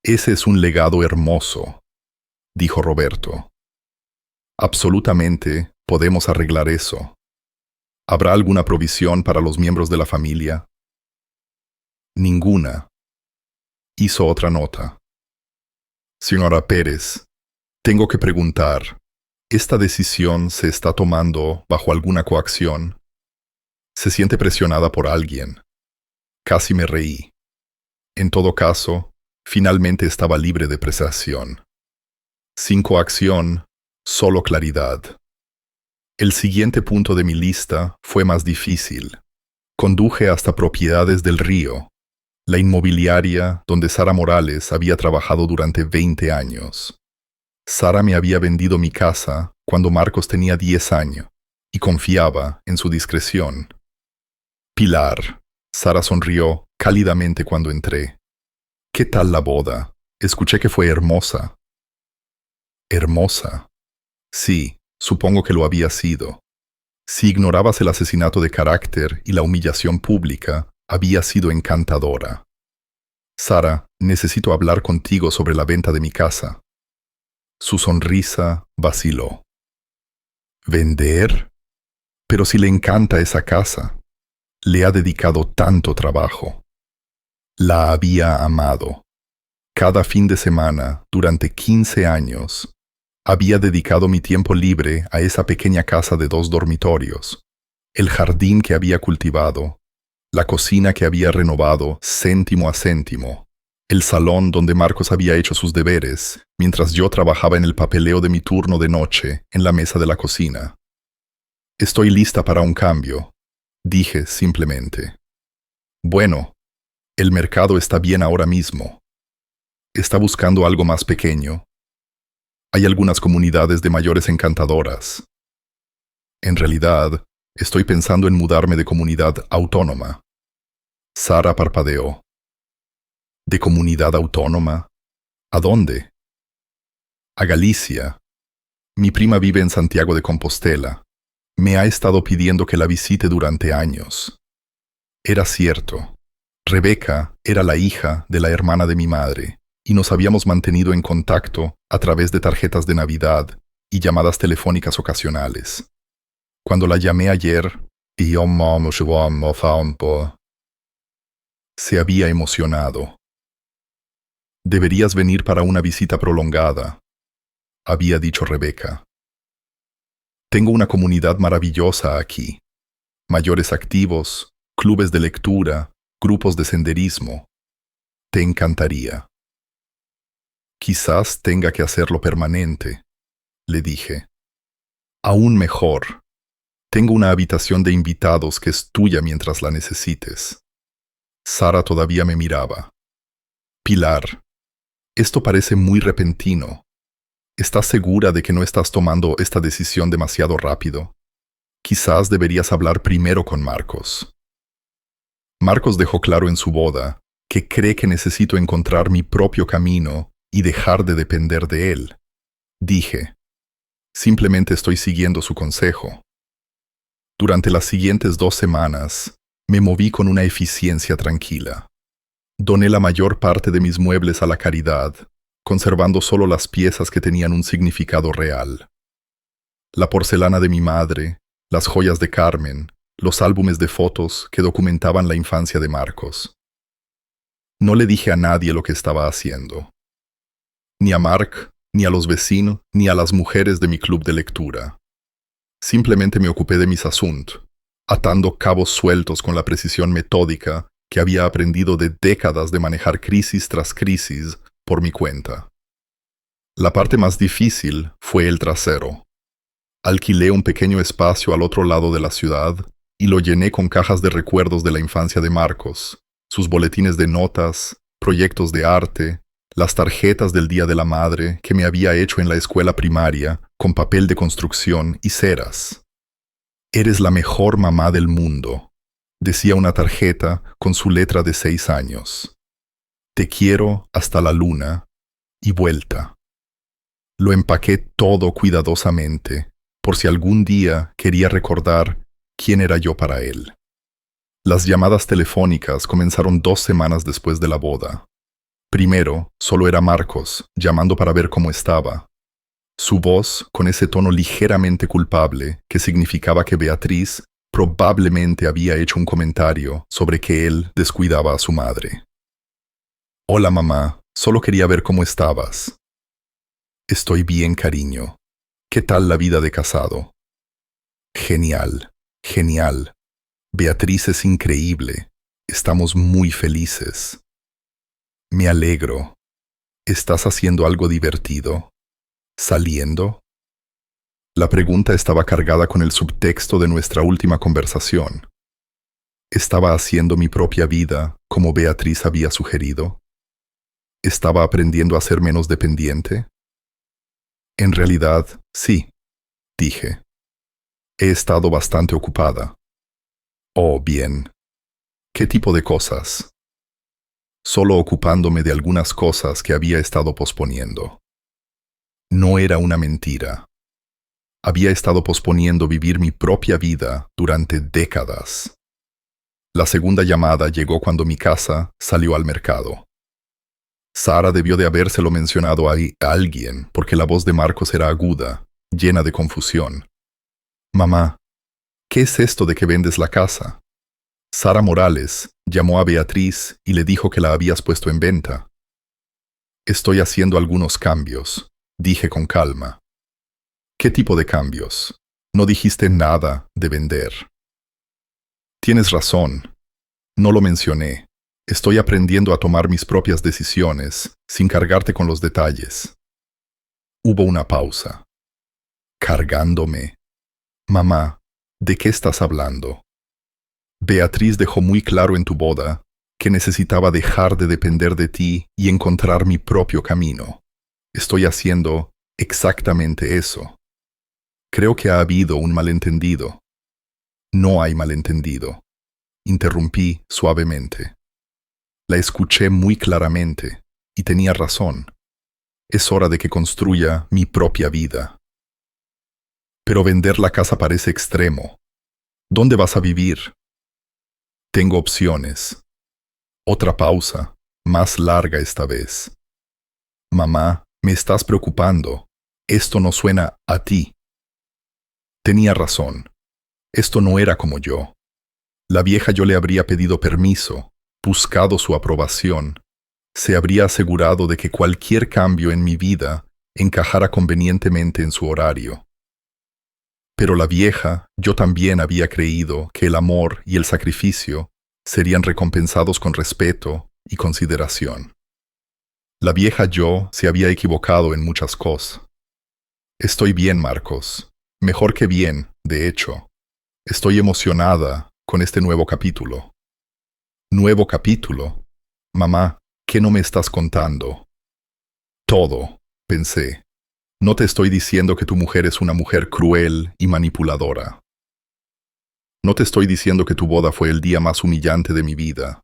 Ese es un legado hermoso, dijo Roberto. Absolutamente, podemos arreglar eso. ¿Habrá alguna provisión para los miembros de la familia? Ninguna. Hizo otra nota. Señora Pérez, tengo que preguntar, ¿esta decisión se está tomando bajo alguna coacción? ¿Se siente presionada por alguien? Casi me reí. En todo caso, finalmente estaba libre de presión. Sin coacción, solo claridad. El siguiente punto de mi lista fue más difícil. Conduje hasta Propiedades del Río, la inmobiliaria donde Sara Morales había trabajado durante 20 años. Sara me había vendido mi casa cuando Marcos tenía 10 años y confiaba en su discreción. Pilar, Sara sonrió cálidamente cuando entré. ¿Qué tal la boda? Escuché que fue hermosa. ¿Hermosa? Sí, supongo que lo había sido. Si ignorabas el asesinato de carácter y la humillación pública, había sido encantadora. Sara, necesito hablar contigo sobre la venta de mi casa. Su sonrisa vaciló. ¿Vender? Pero si le encanta esa casa. Le ha dedicado tanto trabajo. La había amado. Cada fin de semana, durante 15 años, había dedicado mi tiempo libre a esa pequeña casa de 2 dormitorios, el jardín que había cultivado, la cocina que había renovado céntimo a céntimo, el salón donde Marcos había hecho sus deberes, mientras yo trabajaba en el papeleo de mi turno de noche en la mesa de la cocina. Estoy lista para un cambio, dije simplemente. Bueno, el mercado está bien ahora mismo. ¿Está buscando algo más pequeño? Hay algunas comunidades de mayores encantadoras. En realidad, estoy pensando en mudarme de comunidad autónoma. Sara parpadeó. ¿De comunidad autónoma? ¿A dónde? A Galicia. Mi prima vive en Santiago de Compostela. Me ha estado pidiendo que la visite durante años. Era cierto. Rebeca era la hija de la hermana de mi madre, y nos habíamos mantenido en contacto a través de tarjetas de Navidad y llamadas telefónicas ocasionales. Cuando la llamé ayer, se había emocionado. Deberías venir para una visita prolongada, había dicho Rebeca. Tengo una comunidad maravillosa aquí. Mayores activos, clubes de lectura, grupos de senderismo. Te encantaría. Quizás tenga que hacerlo permanente, le dije. Aún mejor. Tengo una habitación de invitados que es tuya mientras la necesites. Sara todavía me miraba. Pilar, esto parece muy repentino. ¿Estás segura de que no estás tomando esta decisión demasiado rápido? Quizás deberías hablar primero con Marcos. Marcos dejó claro en su boda que cree que necesito encontrar mi propio camino y dejar de depender de él. Dije, simplemente estoy siguiendo su consejo. Durante las siguientes 2 semanas, me moví con una eficiencia tranquila. Doné la mayor parte de mis muebles a la caridad, conservando solo las piezas que tenían un significado real. La porcelana de mi madre, las joyas de Carmen, los álbumes de fotos que documentaban la infancia de Marcos. No le dije a nadie lo que estaba haciendo. Ni a Marc, ni a los vecinos, ni a las mujeres de mi club de lectura. Simplemente me ocupé de mis asuntos, atando cabos sueltos con la precisión metódica que había aprendido de décadas de manejar crisis tras crisis por mi cuenta. La parte más difícil fue el trasero. Alquilé un pequeño espacio al otro lado de la ciudad y lo llené con cajas de recuerdos de la infancia de Marcos, sus boletines de notas, proyectos de arte, las tarjetas del Día de la Madre que me había hecho en la escuela primaria con papel de construcción y ceras. Eres la mejor mamá del mundo, decía una tarjeta con su letra de 6 años. Te quiero hasta la luna y vuelta. Lo empaqué todo cuidadosamente, por si algún día quería recordar quién era yo para él. Las llamadas telefónicas comenzaron 2 semanas después de la boda. Primero, solo era Marcos, llamando para ver cómo estaba. Su voz con ese tono ligeramente culpable que significaba que Beatriz probablemente había hecho un comentario sobre que él descuidaba a su madre. Hola mamá, solo quería ver cómo estabas. Estoy bien, cariño. ¿Qué tal la vida de casado? Genial, genial. Beatriz es increíble. Estamos muy felices. Me alegro. ¿Estás haciendo algo divertido? ¿Saliendo? La pregunta estaba cargada con el subtexto de nuestra última conversación. ¿Estaba haciendo mi propia vida como Beatriz había sugerido? ¿Estaba aprendiendo a ser menos dependiente? En realidad, sí, dije. He estado bastante ocupada. Oh, bien. ¿Qué tipo de cosas? Solo ocupándome de algunas cosas que había estado posponiendo. No era una mentira. Había estado posponiendo vivir mi propia vida durante décadas. La segunda llamada llegó cuando mi casa salió al mercado. Sara debió de habérselo mencionado a alguien porque la voz de Marcos era aguda, llena de confusión. Mamá, ¿qué es esto de que vendes la casa? Sara Morales llamó a Beatriz y le dijo que la habías puesto en venta. Estoy haciendo algunos cambios, dije con calma. ¿Qué tipo de cambios? No dijiste nada de vender. Tienes razón. No lo mencioné. Estoy aprendiendo a tomar mis propias decisiones, sin cargarte con los detalles. Hubo una pausa. ¿Cargándome? Mamá, ¿de qué estás hablando? Beatriz dejó muy claro en tu boda que necesitaba dejar de depender de ti y encontrar mi propio camino. Estoy haciendo exactamente eso. Creo que ha habido un malentendido. No hay malentendido. Interrumpí suavemente. La escuché muy claramente y tenía razón. Es hora de que construya mi propia vida. Pero vender la casa parece extremo. ¿Dónde vas a vivir? Tengo opciones. Otra pausa, más larga esta vez. Mamá, me estás preocupando. Esto no suena a ti. Tenía razón. Esto no era como yo. La vieja yo le habría pedido permiso, buscado su aprobación, se habría asegurado de que cualquier cambio en mi vida encajara convenientemente en su horario. Pero la vieja, yo también había creído que el amor y el sacrificio serían recompensados con respeto y consideración. La vieja yo se había equivocado en muchas cosas. Estoy bien, Marcos. Mejor que bien, de hecho. Estoy emocionada con este nuevo capítulo. ¿Nuevo capítulo? Mamá, ¿qué no me estás contando? Todo, pensé. No te estoy diciendo que tu mujer es una mujer cruel y manipuladora. No te estoy diciendo que tu boda fue el día más humillante de mi vida.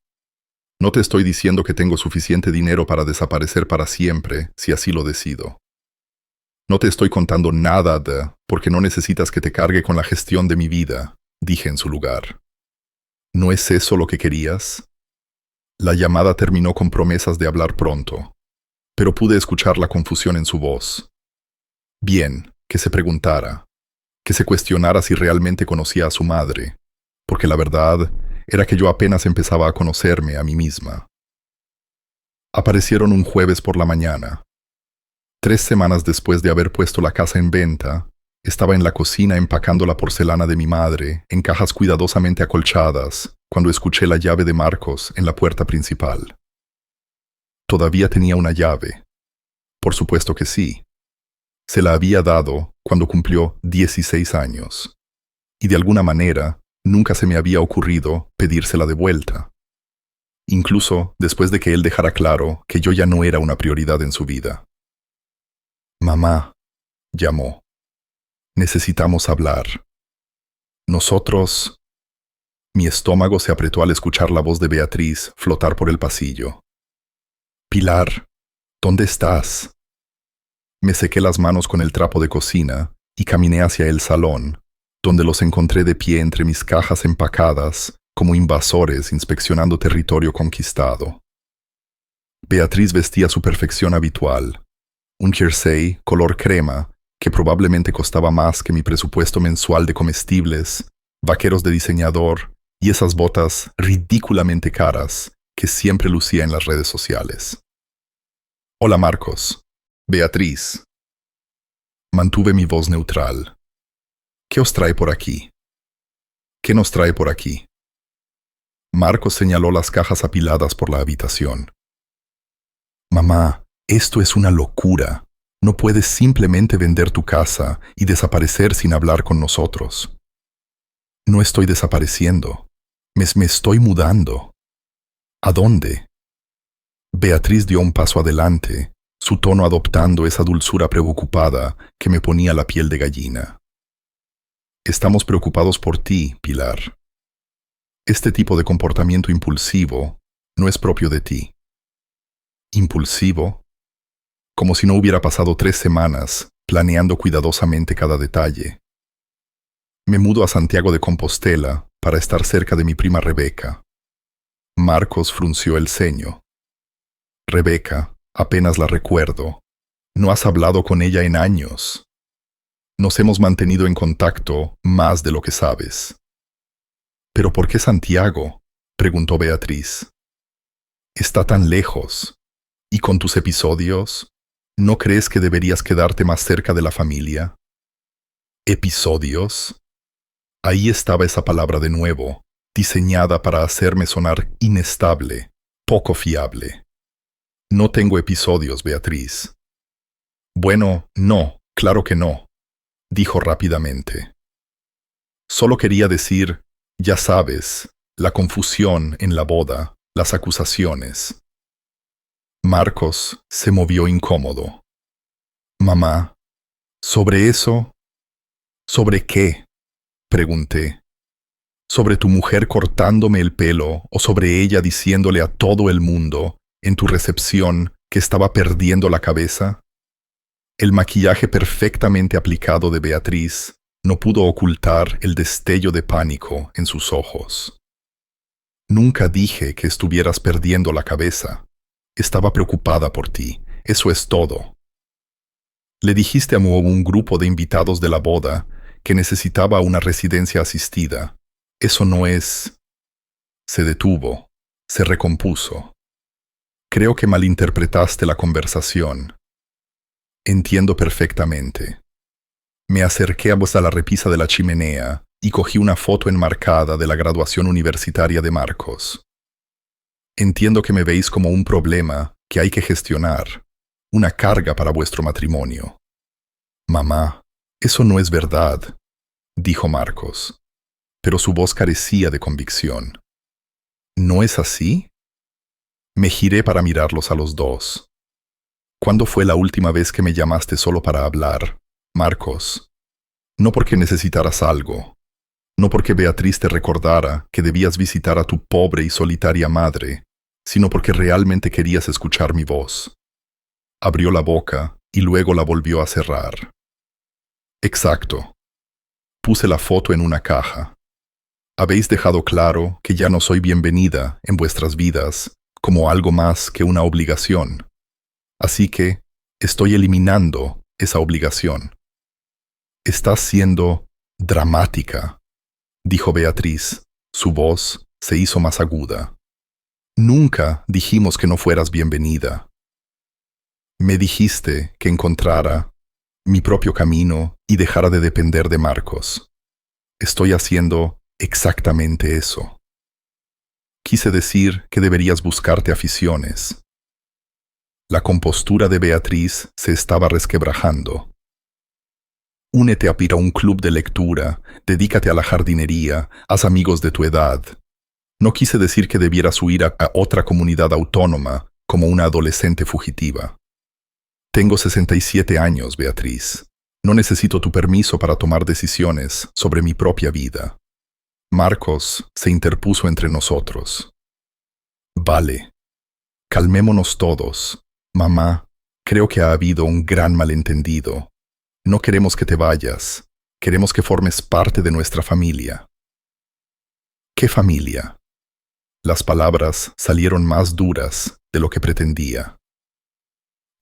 No te estoy diciendo que tengo suficiente dinero para desaparecer para siempre, si así lo decido. No te estoy contando nada porque no necesitas que te cargue con la gestión de mi vida, dije en su lugar. ¿No es eso lo que querías? La llamada terminó con promesas de hablar pronto, pero pude escuchar la confusión en su voz. Bien, que se preguntara, que se cuestionara si realmente conocía a su madre, porque la verdad era que yo apenas empezaba a conocerme a mí misma. Aparecieron un jueves por la mañana. 3 semanas después de haber puesto la casa en venta, estaba en la cocina empacando la porcelana de mi madre en cajas cuidadosamente acolchadas cuando escuché la llave de Marcos en la puerta principal. Todavía tenía una llave. Por supuesto que sí. Se la había dado cuando cumplió 16 años. Y de alguna manera, nunca se me había ocurrido pedírsela de vuelta. Incluso después de que él dejara claro que yo ya no era una prioridad en su vida. Mamá, llamó. Necesitamos hablar. Nosotros... Mi estómago se apretó al escuchar la voz de Beatriz flotar por el pasillo. Pilar, ¿dónde estás? Me sequé las manos con el trapo de cocina y caminé hacia el salón, donde los encontré de pie entre mis cajas empacadas, como invasores inspeccionando territorio conquistado. Beatriz vestía su perfección habitual, un jersey color crema que probablemente costaba más que mi presupuesto mensual de comestibles, vaqueros de diseñador y esas botas ridículamente caras que siempre lucía en las redes sociales. Hola Marcos. Beatriz. Mantuve mi voz neutral. ¿Qué os trae por aquí? ¿Qué nos trae por aquí? Marcos señaló las cajas apiladas por la habitación. Mamá, esto es una locura. No puedes simplemente vender tu casa y desaparecer sin hablar con nosotros. No estoy desapareciendo. Me estoy mudando. ¿A dónde? Beatriz dio un paso adelante, su tono adoptando esa dulzura preocupada que me ponía la piel de gallina. Estamos preocupados por ti, Pilar. Este tipo de comportamiento impulsivo no es propio de ti. ¿Impulsivo? Como si no hubiera pasado 3 semanas planeando cuidadosamente cada detalle. Me mudo a Santiago de Compostela para estar cerca de mi prima Rebeca. Marcos frunció el ceño. Rebeca, apenas la recuerdo. No has hablado con ella en años. Nos hemos mantenido en contacto más de lo que sabes. ¿Pero por qué Santiago?, preguntó Beatriz. Está tan lejos. ¿Y con tus episodios? ¿No crees que deberías quedarte más cerca de la familia? ¿Episodios? Ahí estaba esa palabra de nuevo, diseñada para hacerme sonar inestable, poco fiable. No tengo episodios, Beatriz. Bueno, no, claro que no, dijo rápidamente. Solo quería decir, ya sabes, la confusión en la boda, las acusaciones. Marcos se movió incómodo. Mamá, ¿sobre eso? ¿Sobre qué?, pregunté. ¿Sobre tu mujer cortándome el pelo o sobre ella diciéndole a todo el mundo, en tu recepción, que estaba perdiendo la cabeza? El maquillaje perfectamente aplicado de Beatriz no pudo ocultar el destello de pánico en sus ojos. Nunca dije que estuvieras perdiendo la cabeza. Estaba preocupada por ti, eso es todo. Le dijiste a un grupo de invitados de la boda que necesitaba una residencia asistida. Eso no es... Se detuvo, se recompuso. Creo que malinterpretaste la conversación. Entiendo perfectamente. Me acerqué a la repisa de la chimenea y cogí una foto enmarcada de la graduación universitaria de Marcos. Entiendo que me veis como un problema que hay que gestionar, una carga para vuestro matrimonio. Mamá, eso no es verdad, dijo Marcos, pero su voz carecía de convicción. ¿No es así? Me giré para mirarlos a los dos. ¿Cuándo fue la última vez que me llamaste solo para hablar, Marcos? No porque necesitaras algo, no porque Beatriz te recordara que debías visitar a tu pobre y solitaria madre, sino porque realmente querías escuchar mi voz. Abrió la boca y luego la volvió a cerrar. Exacto. Puse la foto en una caja. Habéis dejado claro que ya no soy bienvenida en vuestras vidas como algo más que una obligación. Así que estoy eliminando esa obligación. Estás siendo dramática, dijo Beatriz. Su voz se hizo más aguda. Nunca dijimos que no fueras bienvenida. Me dijiste que encontrara mi propio camino y dejara de depender de Marcos. Estoy haciendo exactamente eso. Quise decir que deberías buscarte aficiones. La compostura de Beatriz se estaba resquebrajando. Únete a un club de lectura, dedícate a la jardinería, haz amigos de tu edad. No quise decir que debieras huir a otra comunidad autónoma como una adolescente fugitiva. Tengo 67 años, Beatriz. No necesito tu permiso para tomar decisiones sobre mi propia vida. Marcos se interpuso entre nosotros. Vale. Calmémonos todos. Mamá, creo que ha habido un gran malentendido. No queremos que te vayas. Queremos que formes parte de nuestra familia. ¿Qué familia? Las palabras salieron más duras de lo que pretendía.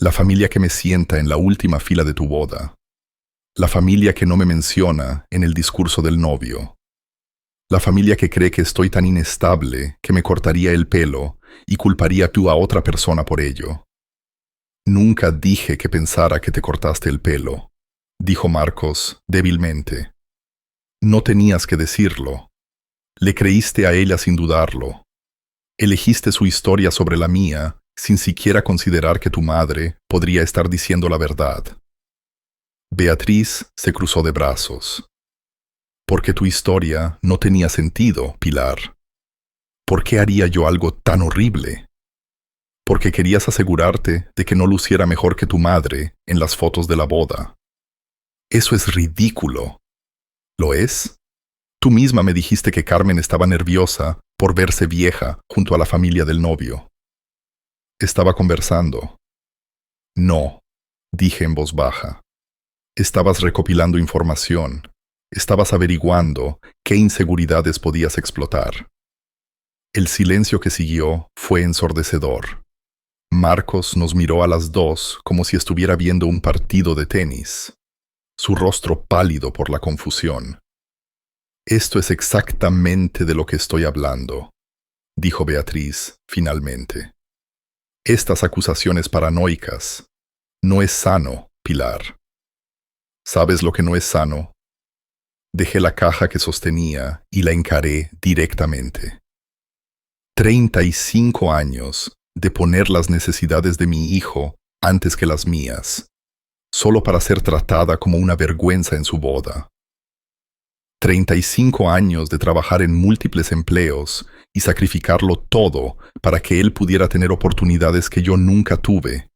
La familia que me sienta en la última fila de tu boda. La familia que no me menciona en el discurso del novio. La familia que cree que estoy tan inestable que me cortaría el pelo y culparía tú a otra persona por ello. Nunca dije que pensara que te cortaste el pelo, dijo Marcos débilmente. No tenías que decirlo. Le creíste a ella sin dudarlo. Elegiste su historia sobre la mía sin siquiera considerar que tu madre podría estar diciendo la verdad. Beatriz se cruzó de brazos. Porque tu historia no tenía sentido, Pilar. ¿Por qué haría yo algo tan horrible? Porque querías asegurarte de que no luciera mejor que tu madre en las fotos de la boda. Eso es ridículo. ¿Lo es? Tú misma me dijiste que Carmen estaba nerviosa por verse vieja junto a la familia del novio. Estaba conversando. No, dije en voz baja. Estabas recopilando información. Estabas averiguando qué inseguridades podías explotar. El silencio que siguió fue ensordecedor. Marcos nos miró a las dos como si estuviera viendo un partido de tenis, su rostro pálido por la confusión. Esto es exactamente de lo que estoy hablando, dijo Beatriz finalmente. Estas acusaciones paranoicas. No es sano, Pilar. ¿Sabes lo que no es sano? Dejé la caja que sostenía y la encaré directamente. 35 años de poner las necesidades de mi hijo antes que las mías, solo para ser tratada como una vergüenza en su boda. 35 años de trabajar en múltiples empleos y sacrificarlo todo para que él pudiera tener oportunidades que yo nunca tuve,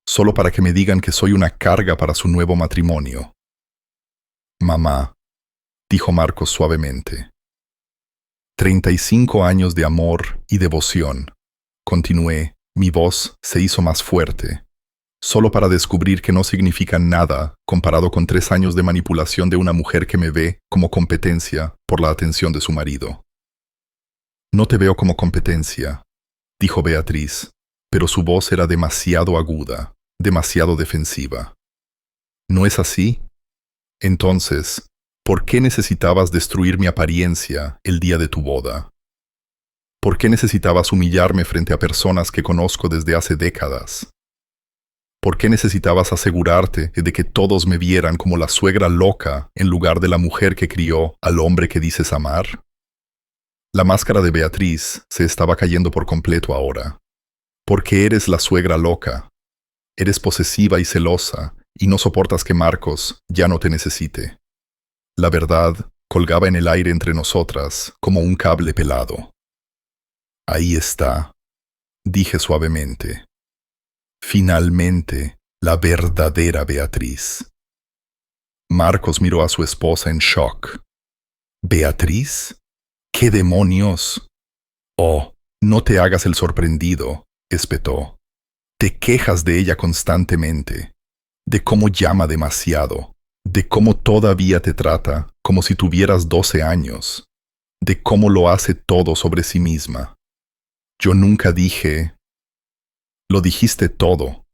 solo para que me digan que soy una carga para su nuevo matrimonio. Mamá, dijo Marcos suavemente. 35 años de amor y devoción. Continué, mi voz se hizo más fuerte, solo para descubrir que no significan nada comparado con 3 años de manipulación de una mujer que me ve como competencia por la atención de su marido. No te veo como competencia, dijo Beatriz, pero su voz era demasiado aguda, demasiado defensiva. ¿No es así? Entonces, ¿por qué necesitabas destruir mi apariencia el día de tu boda? ¿Por qué necesitabas humillarme frente a personas que conozco desde hace décadas? ¿Por qué necesitabas asegurarte de que todos me vieran como la suegra loca en lugar de la mujer que crió al hombre que dices amar? La máscara de Beatriz se estaba cayendo por completo ahora. Porque eres la suegra loca. Eres posesiva y celosa, y no soportas que Marcos ya no te necesite. La verdad colgaba en el aire entre nosotras como un cable pelado. Ahí está, dije suavemente. Finalmente, la verdadera Beatriz. Marcos miró a su esposa en shock. ¿Beatriz? ¿Qué demonios? Oh, no te hagas el sorprendido, espetó. Te quejas de ella constantemente, de cómo llama demasiado, de cómo todavía te trata como si tuvieras 12 años, de cómo lo hace todo sobre sí misma. Yo nunca dije... Lo dijiste todo.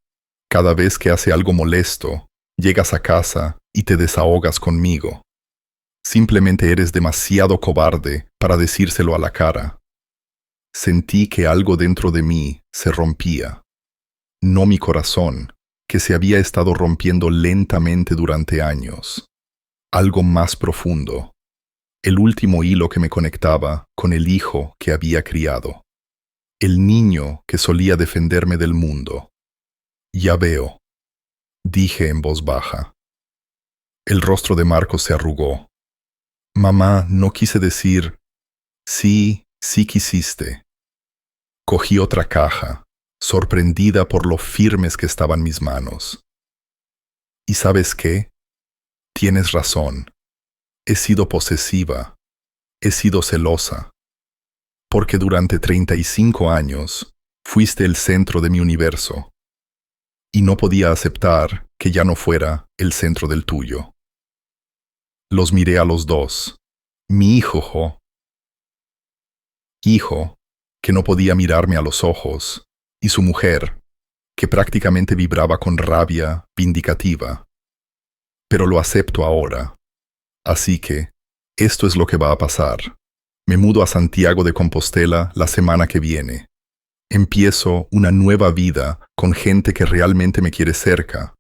Cada vez que hace algo molesto, llegas a casa y te desahogas conmigo. Simplemente eres demasiado cobarde para decírselo a la cara. Sentí que algo dentro de mí se rompía. No mi corazón, que se había estado rompiendo lentamente durante años. Algo más profundo. El último hilo que me conectaba con el hijo que había criado. El niño que solía defenderme del mundo. Ya veo, dije en voz baja. El rostro de Marcos se arrugó. Mamá, no quise decir... Sí, sí quisiste. Cogí otra caja, sorprendida por lo firmes que estaban mis manos. ¿Y sabes qué? Tienes razón. He sido posesiva. He sido celosa. Porque durante 35 años fuiste el centro de mi universo. Y no podía aceptar que ya no fuera el centro del tuyo. Los miré a los dos. Mi hijo, que no podía mirarme a los ojos, y su mujer, que prácticamente vibraba con rabia vindicativa. pero lo acepto ahora. Así que, esto es lo que va a pasar. Me mudo a Santiago de Compostela la semana que viene. Empiezo una nueva vida con gente que realmente me quiere cerca.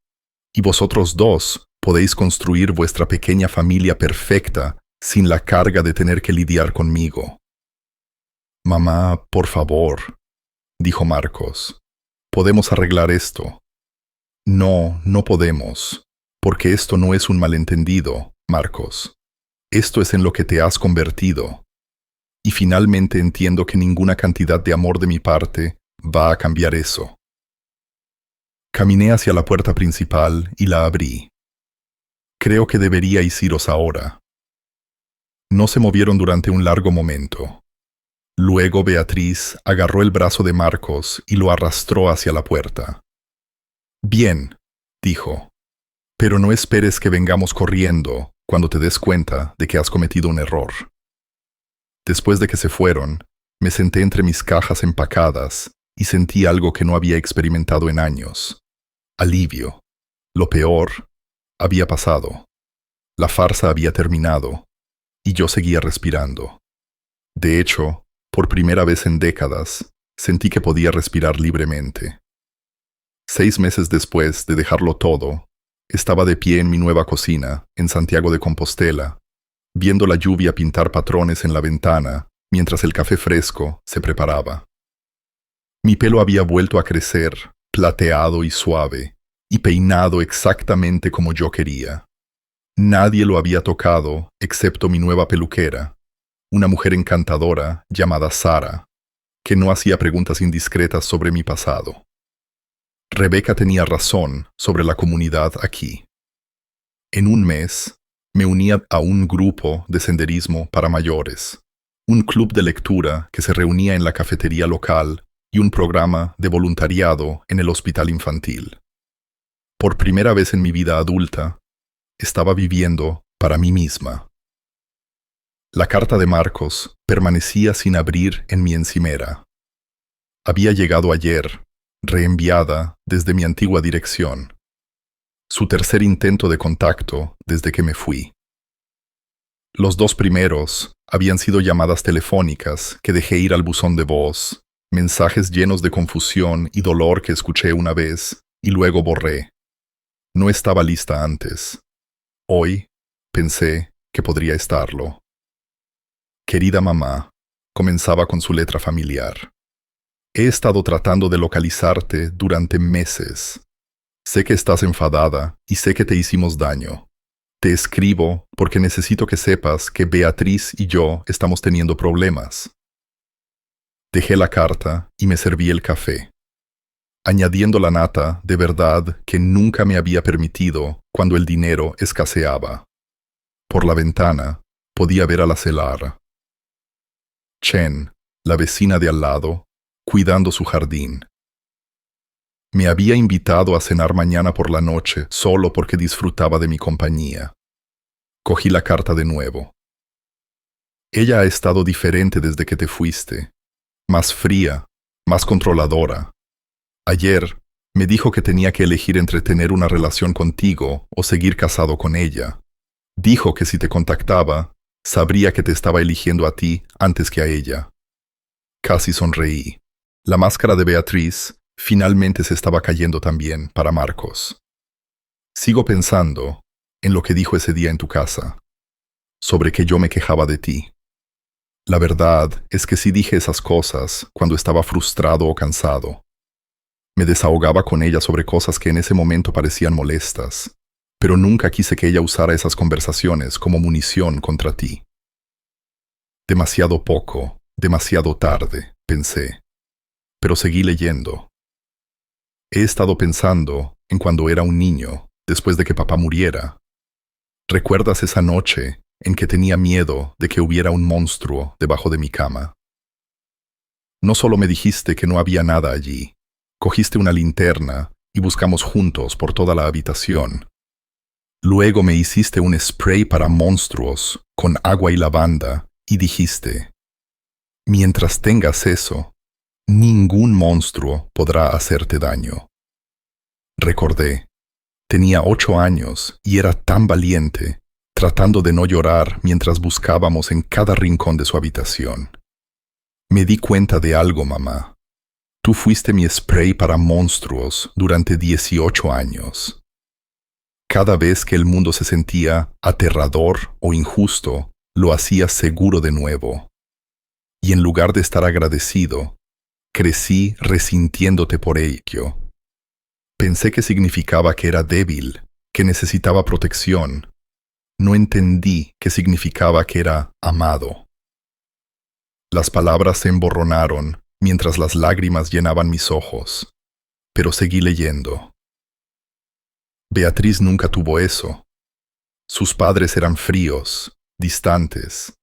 Y vosotros dos podéis construir vuestra pequeña familia perfecta sin la carga de tener que lidiar conmigo. Mamá, por favor, dijo Marcos. Podemos arreglar esto. No, no podemos, porque esto no es un malentendido, Marcos. Esto es en lo que te has convertido. Y finalmente entiendo que ninguna cantidad de amor de mi parte va a cambiar eso. Caminé hacia la puerta principal y la abrí. Creo que deberíais iros ahora. No se movieron durante un largo momento. Luego Beatriz agarró el brazo de Marcos y lo arrastró hacia la puerta. Bien, dijo, pero no esperes que vengamos corriendo cuando te des cuenta de que has cometido un error. Después de que se fueron, me senté entre mis cajas empacadas y sentí algo que no había experimentado en años. Alivio. Lo peor había pasado. La farsa había terminado y yo seguía respirando. De hecho, por primera vez en décadas, sentí que podía respirar libremente. 6 meses después de dejarlo todo, estaba de pie en mi nueva cocina, en Santiago de Compostela, viendo la lluvia pintar patrones en la ventana mientras el café fresco se preparaba. Mi pelo había vuelto a crecer, plateado y suave, y peinado exactamente como yo quería. Nadie lo había tocado excepto mi nueva peluquera, una mujer encantadora llamada Sara, que no hacía preguntas indiscretas sobre mi pasado. Rebeca tenía razón sobre la comunidad aquí. En un mes, me unía a un grupo de senderismo para mayores, un club de lectura que se reunía en la cafetería local y un programa de voluntariado en el hospital infantil. Por primera vez en mi vida adulta, estaba viviendo para mí misma. La carta de Marcos permanecía sin abrir en mi encimera. Había llegado ayer, reenviada desde mi antigua dirección. Su tercer intento de contacto desde que me fui. Los 2 primeros habían sido llamadas telefónicas que dejé ir al buzón de voz, mensajes llenos de confusión y dolor que escuché una vez y luego borré. No estaba lista antes. Hoy pensé que podría estarlo. Querida mamá, comenzaba con su letra familiar. He estado tratando de localizarte durante meses. Sé que estás enfadada y sé que te hicimos daño. Te escribo porque necesito que sepas que Beatriz y yo estamos teniendo problemas. Dejé la carta y me serví el café, añadiendo la nata de verdad que nunca me había permitido cuando el dinero escaseaba. Por la ventana podía ver a la Celar. Chen, la vecina de al lado, cuidando su jardín. Me había invitado a cenar mañana por la noche solo porque disfrutaba de mi compañía. Cogí la carta de nuevo. Ella ha estado diferente desde que te fuiste. Más fría, más controladora. Ayer me dijo que tenía que elegir entre tener una relación contigo o seguir casado con ella. Dijo que si te contactaba, sabría que te estaba eligiendo a ti antes que a ella. Casi sonreí. La máscara de Beatriz finalmente se estaba cayendo también para Marcos. Sigo pensando en lo que dijo ese día en tu casa, sobre que yo me quejaba de ti. La verdad es que sí dije esas cosas cuando estaba frustrado o cansado. Me desahogaba con ella sobre cosas que en ese momento parecían molestas, pero nunca quise que ella usara esas conversaciones como munición contra ti. Demasiado poco, demasiado tarde, pensé, pero seguí leyendo. He estado pensando en cuando era un niño, después de que papá muriera. ¿Recuerdas esa noche en que tenía miedo de que hubiera un monstruo debajo de mi cama? No solo me dijiste que no había nada allí, cogiste una linterna y buscamos juntos por toda la habitación. Luego me hiciste un spray para monstruos con agua y lavanda y dijiste, mientras tengas eso, ningún monstruo podrá hacerte daño. Recordé, Tenía 8 años y era tan valiente, tratando de no llorar mientras buscábamos en cada rincón de su habitación. Me di cuenta de algo, mamá. Tú fuiste mi spray para monstruos durante 18 años. Cada vez que el mundo se sentía aterrador o injusto, lo hacías seguro de nuevo. Y en lugar de estar agradecido, crecí resintiéndote por ello. Pensé que significaba que era débil, que necesitaba protección. No entendí que significaba que era amado. Las palabras se emborronaron mientras las lágrimas llenaban mis ojos, pero seguí leyendo. Beatriz nunca tuvo eso. Sus padres eran fríos, distantes.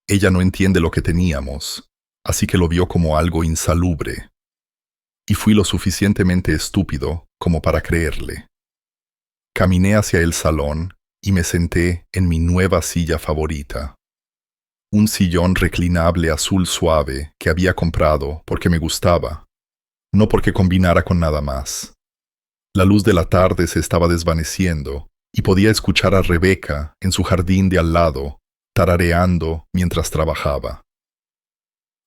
Ella no entiende lo que teníamos, así que lo vio como algo insalubre. Y fui lo suficientemente estúpido como para creerle. Caminé hacia el salón y me senté en mi nueva silla favorita. Un sillón reclinable azul suave que había comprado porque me gustaba, no porque combinara con nada más. La luz de la tarde se estaba desvaneciendo y podía escuchar a Rebeca en su jardín de al lado, tarareando mientras trabajaba.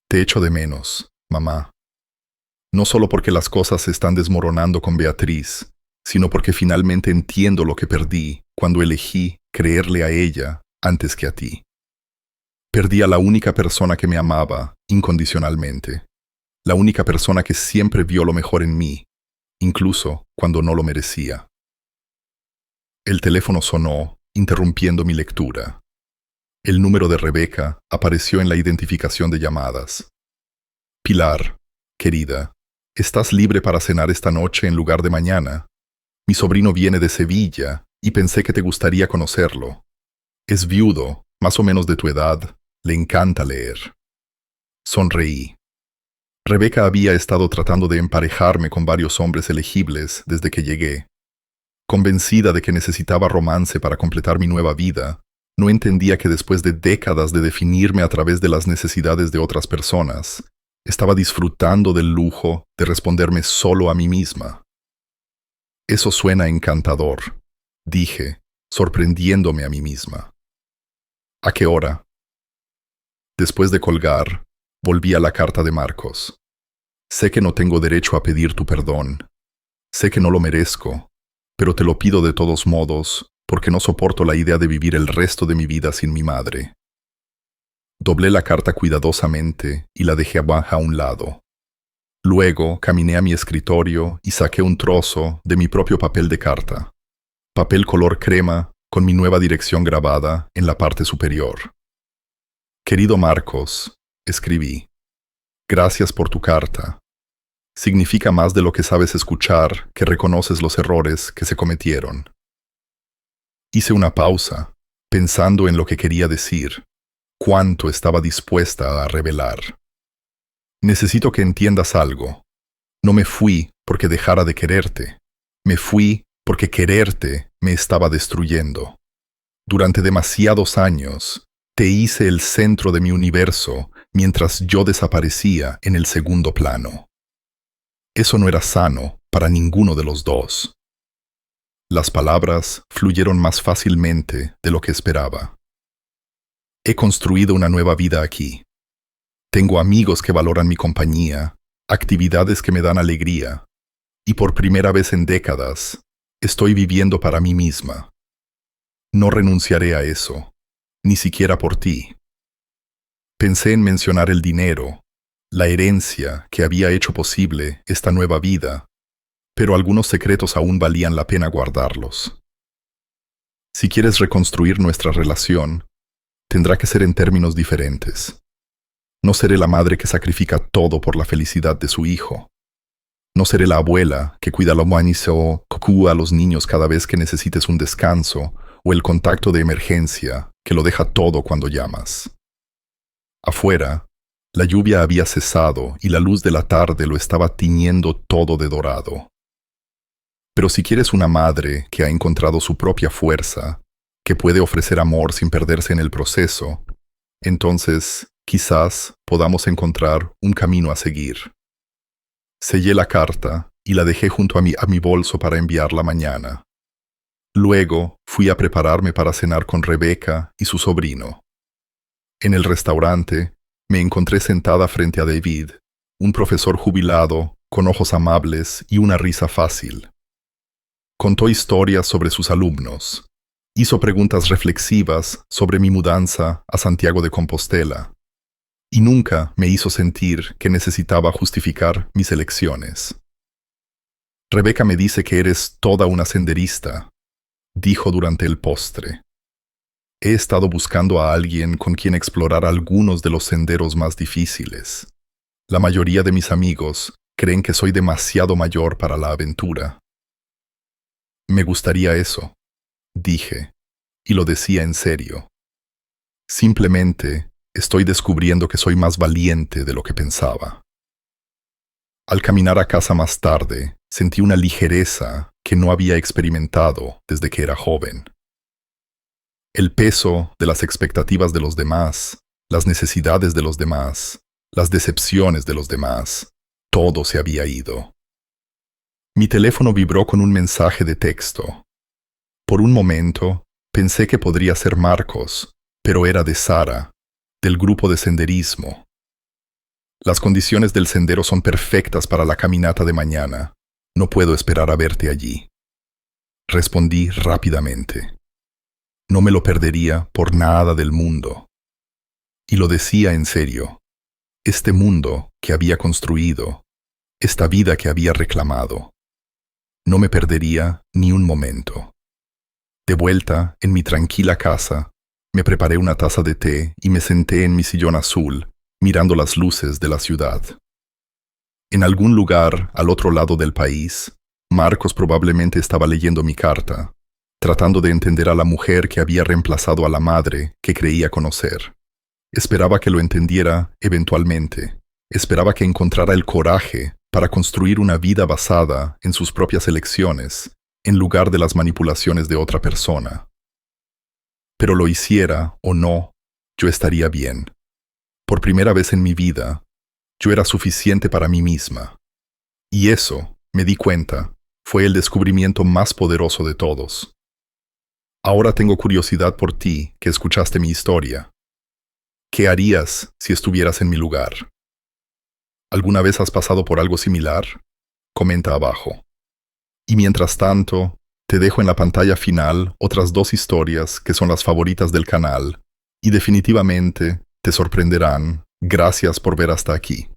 Te echo de menos, mamá. No solo porque las cosas se están desmoronando con Beatriz, sino porque finalmente entiendo lo que perdí cuando elegí creerle a ella antes que a ti. Perdí a la única persona que me amaba incondicionalmente, la única persona que siempre vio lo mejor en mí, incluso cuando no lo merecía. El teléfono sonó, interrumpiendo mi lectura. El número de Rebeca apareció en la identificación de llamadas. Pilar, querida, ¿estás libre para cenar esta noche en lugar de mañana? Mi sobrino viene de Sevilla y pensé que te gustaría conocerlo. Es viudo, más o menos de tu edad, le encanta leer. Sonreí. Rebeca había estado tratando de emparejarme con varios hombres elegibles desde que llegué. Convencida de que necesitaba romance para completar mi nueva vida, no entendía que después de décadas de definirme a través de las necesidades de otras personas, estaba disfrutando del lujo de responderme solo a mí misma. Eso suena encantador, dije, sorprendiéndome a mí misma. ¿A qué hora? Después de colgar, volví a la carta de Marcos. Sé que no tengo derecho a pedir tu perdón. Sé que no lo merezco, pero te lo pido de todos modos porque no soporto la idea de vivir el resto de mi vida sin mi madre. Doblé la carta cuidadosamente y la dejé abajo a un lado. Luego caminé a mi escritorio y saqué un trozo de mi propio papel de carta. Papel color crema con mi nueva dirección grabada en la parte superior. Querido Marcos, escribí. Gracias por tu carta. Significa más de lo que sabes escuchar que reconoces los errores que se cometieron. Hice una pausa, pensando en lo que quería decir, cuánto estaba dispuesta a revelar. Necesito que entiendas algo. No me fui porque dejara de quererte. Me fui porque quererte me estaba destruyendo. Durante demasiados años, te hice el centro de mi universo mientras yo desaparecía en el segundo plano. Eso no era sano para ninguno de los dos. Las palabras fluyeron más fácilmente de lo que esperaba. He construido una nueva vida aquí. Tengo amigos que valoran mi compañía, actividades que me dan alegría, y por primera vez en décadas, estoy viviendo para mí misma. No renunciaré a eso, ni siquiera por ti. Pensé en mencionar el dinero, la herencia que había hecho posible esta nueva vida, pero algunos secretos aún valían la pena guardarlos. Si quieres reconstruir nuestra relación, tendrá que ser en términos diferentes. No seré la madre que sacrifica todo por la felicidad de su hijo. No seré la abuela que cuida lo manizo o cocúa a los niños cada vez que necesites un descanso o el contacto de emergencia que lo deja todo cuando llamas. Afuera, la lluvia había cesado y la luz de la tarde lo estaba tiñendo todo de dorado. Pero si quieres una madre que ha encontrado su propia fuerza, que puede ofrecer amor sin perderse en el proceso, entonces quizás podamos encontrar un camino a seguir. Sellé la carta y la dejé junto a mi bolso para enviarla mañana. Luego fui a prepararme para cenar con Rebeca y su sobrino. En el restaurante me encontré sentada frente a David, un profesor jubilado, con ojos amables y una risa fácil. Contó historias sobre sus alumnos. Hizo preguntas reflexivas sobre mi mudanza a Santiago de Compostela. Y nunca me hizo sentir que necesitaba justificar mis elecciones. Rebeca me dice que eres toda una senderista, dijo durante el postre. He estado buscando a alguien con quien explorar algunos de los senderos más difíciles. La mayoría de mis amigos creen que soy demasiado mayor para la aventura. Me gustaría eso, dije, y lo decía en serio. Simplemente estoy descubriendo que soy más valiente de lo que pensaba. Al caminar a casa más tarde, sentí una ligereza que no había experimentado desde que era joven. El peso de las expectativas de los demás, las necesidades de los demás, las decepciones de los demás, todo se había ido. Mi teléfono vibró con un mensaje de texto. Por un momento, pensé que podría ser Marcos, pero era de Sara, del grupo de senderismo. Las condiciones del sendero son perfectas para la caminata de mañana. No puedo esperar a verte allí. Respondí rápidamente. No me lo perdería por nada del mundo. Y lo decía en serio. Este mundo que había construido, esta vida que había reclamado. No me perdería ni un momento. De vuelta, en mi tranquila casa, me preparé una taza de té y me senté en mi sillón azul, mirando las luces de la ciudad. En algún lugar al otro lado del país, Marcos probablemente estaba leyendo mi carta, tratando de entender a la mujer que había reemplazado a la madre que creía conocer. Esperaba que lo entendiera eventualmente. Esperaba que encontrara el coraje para construir una vida basada en sus propias elecciones, en lugar de las manipulaciones de otra persona. Pero lo hiciera o no, yo estaría bien. Por primera vez en mi vida, yo era suficiente para mí misma. Y eso, me di cuenta, fue el descubrimiento más poderoso de todos. Ahora tengo curiosidad por ti, que escuchaste mi historia. ¿Qué harías si estuvieras en mi lugar? ¿Alguna vez has pasado por algo similar? Comenta abajo. Y mientras tanto, te dejo en la pantalla final otras 2 historias que son las favoritas del canal y definitivamente te sorprenderán. Gracias por ver hasta aquí.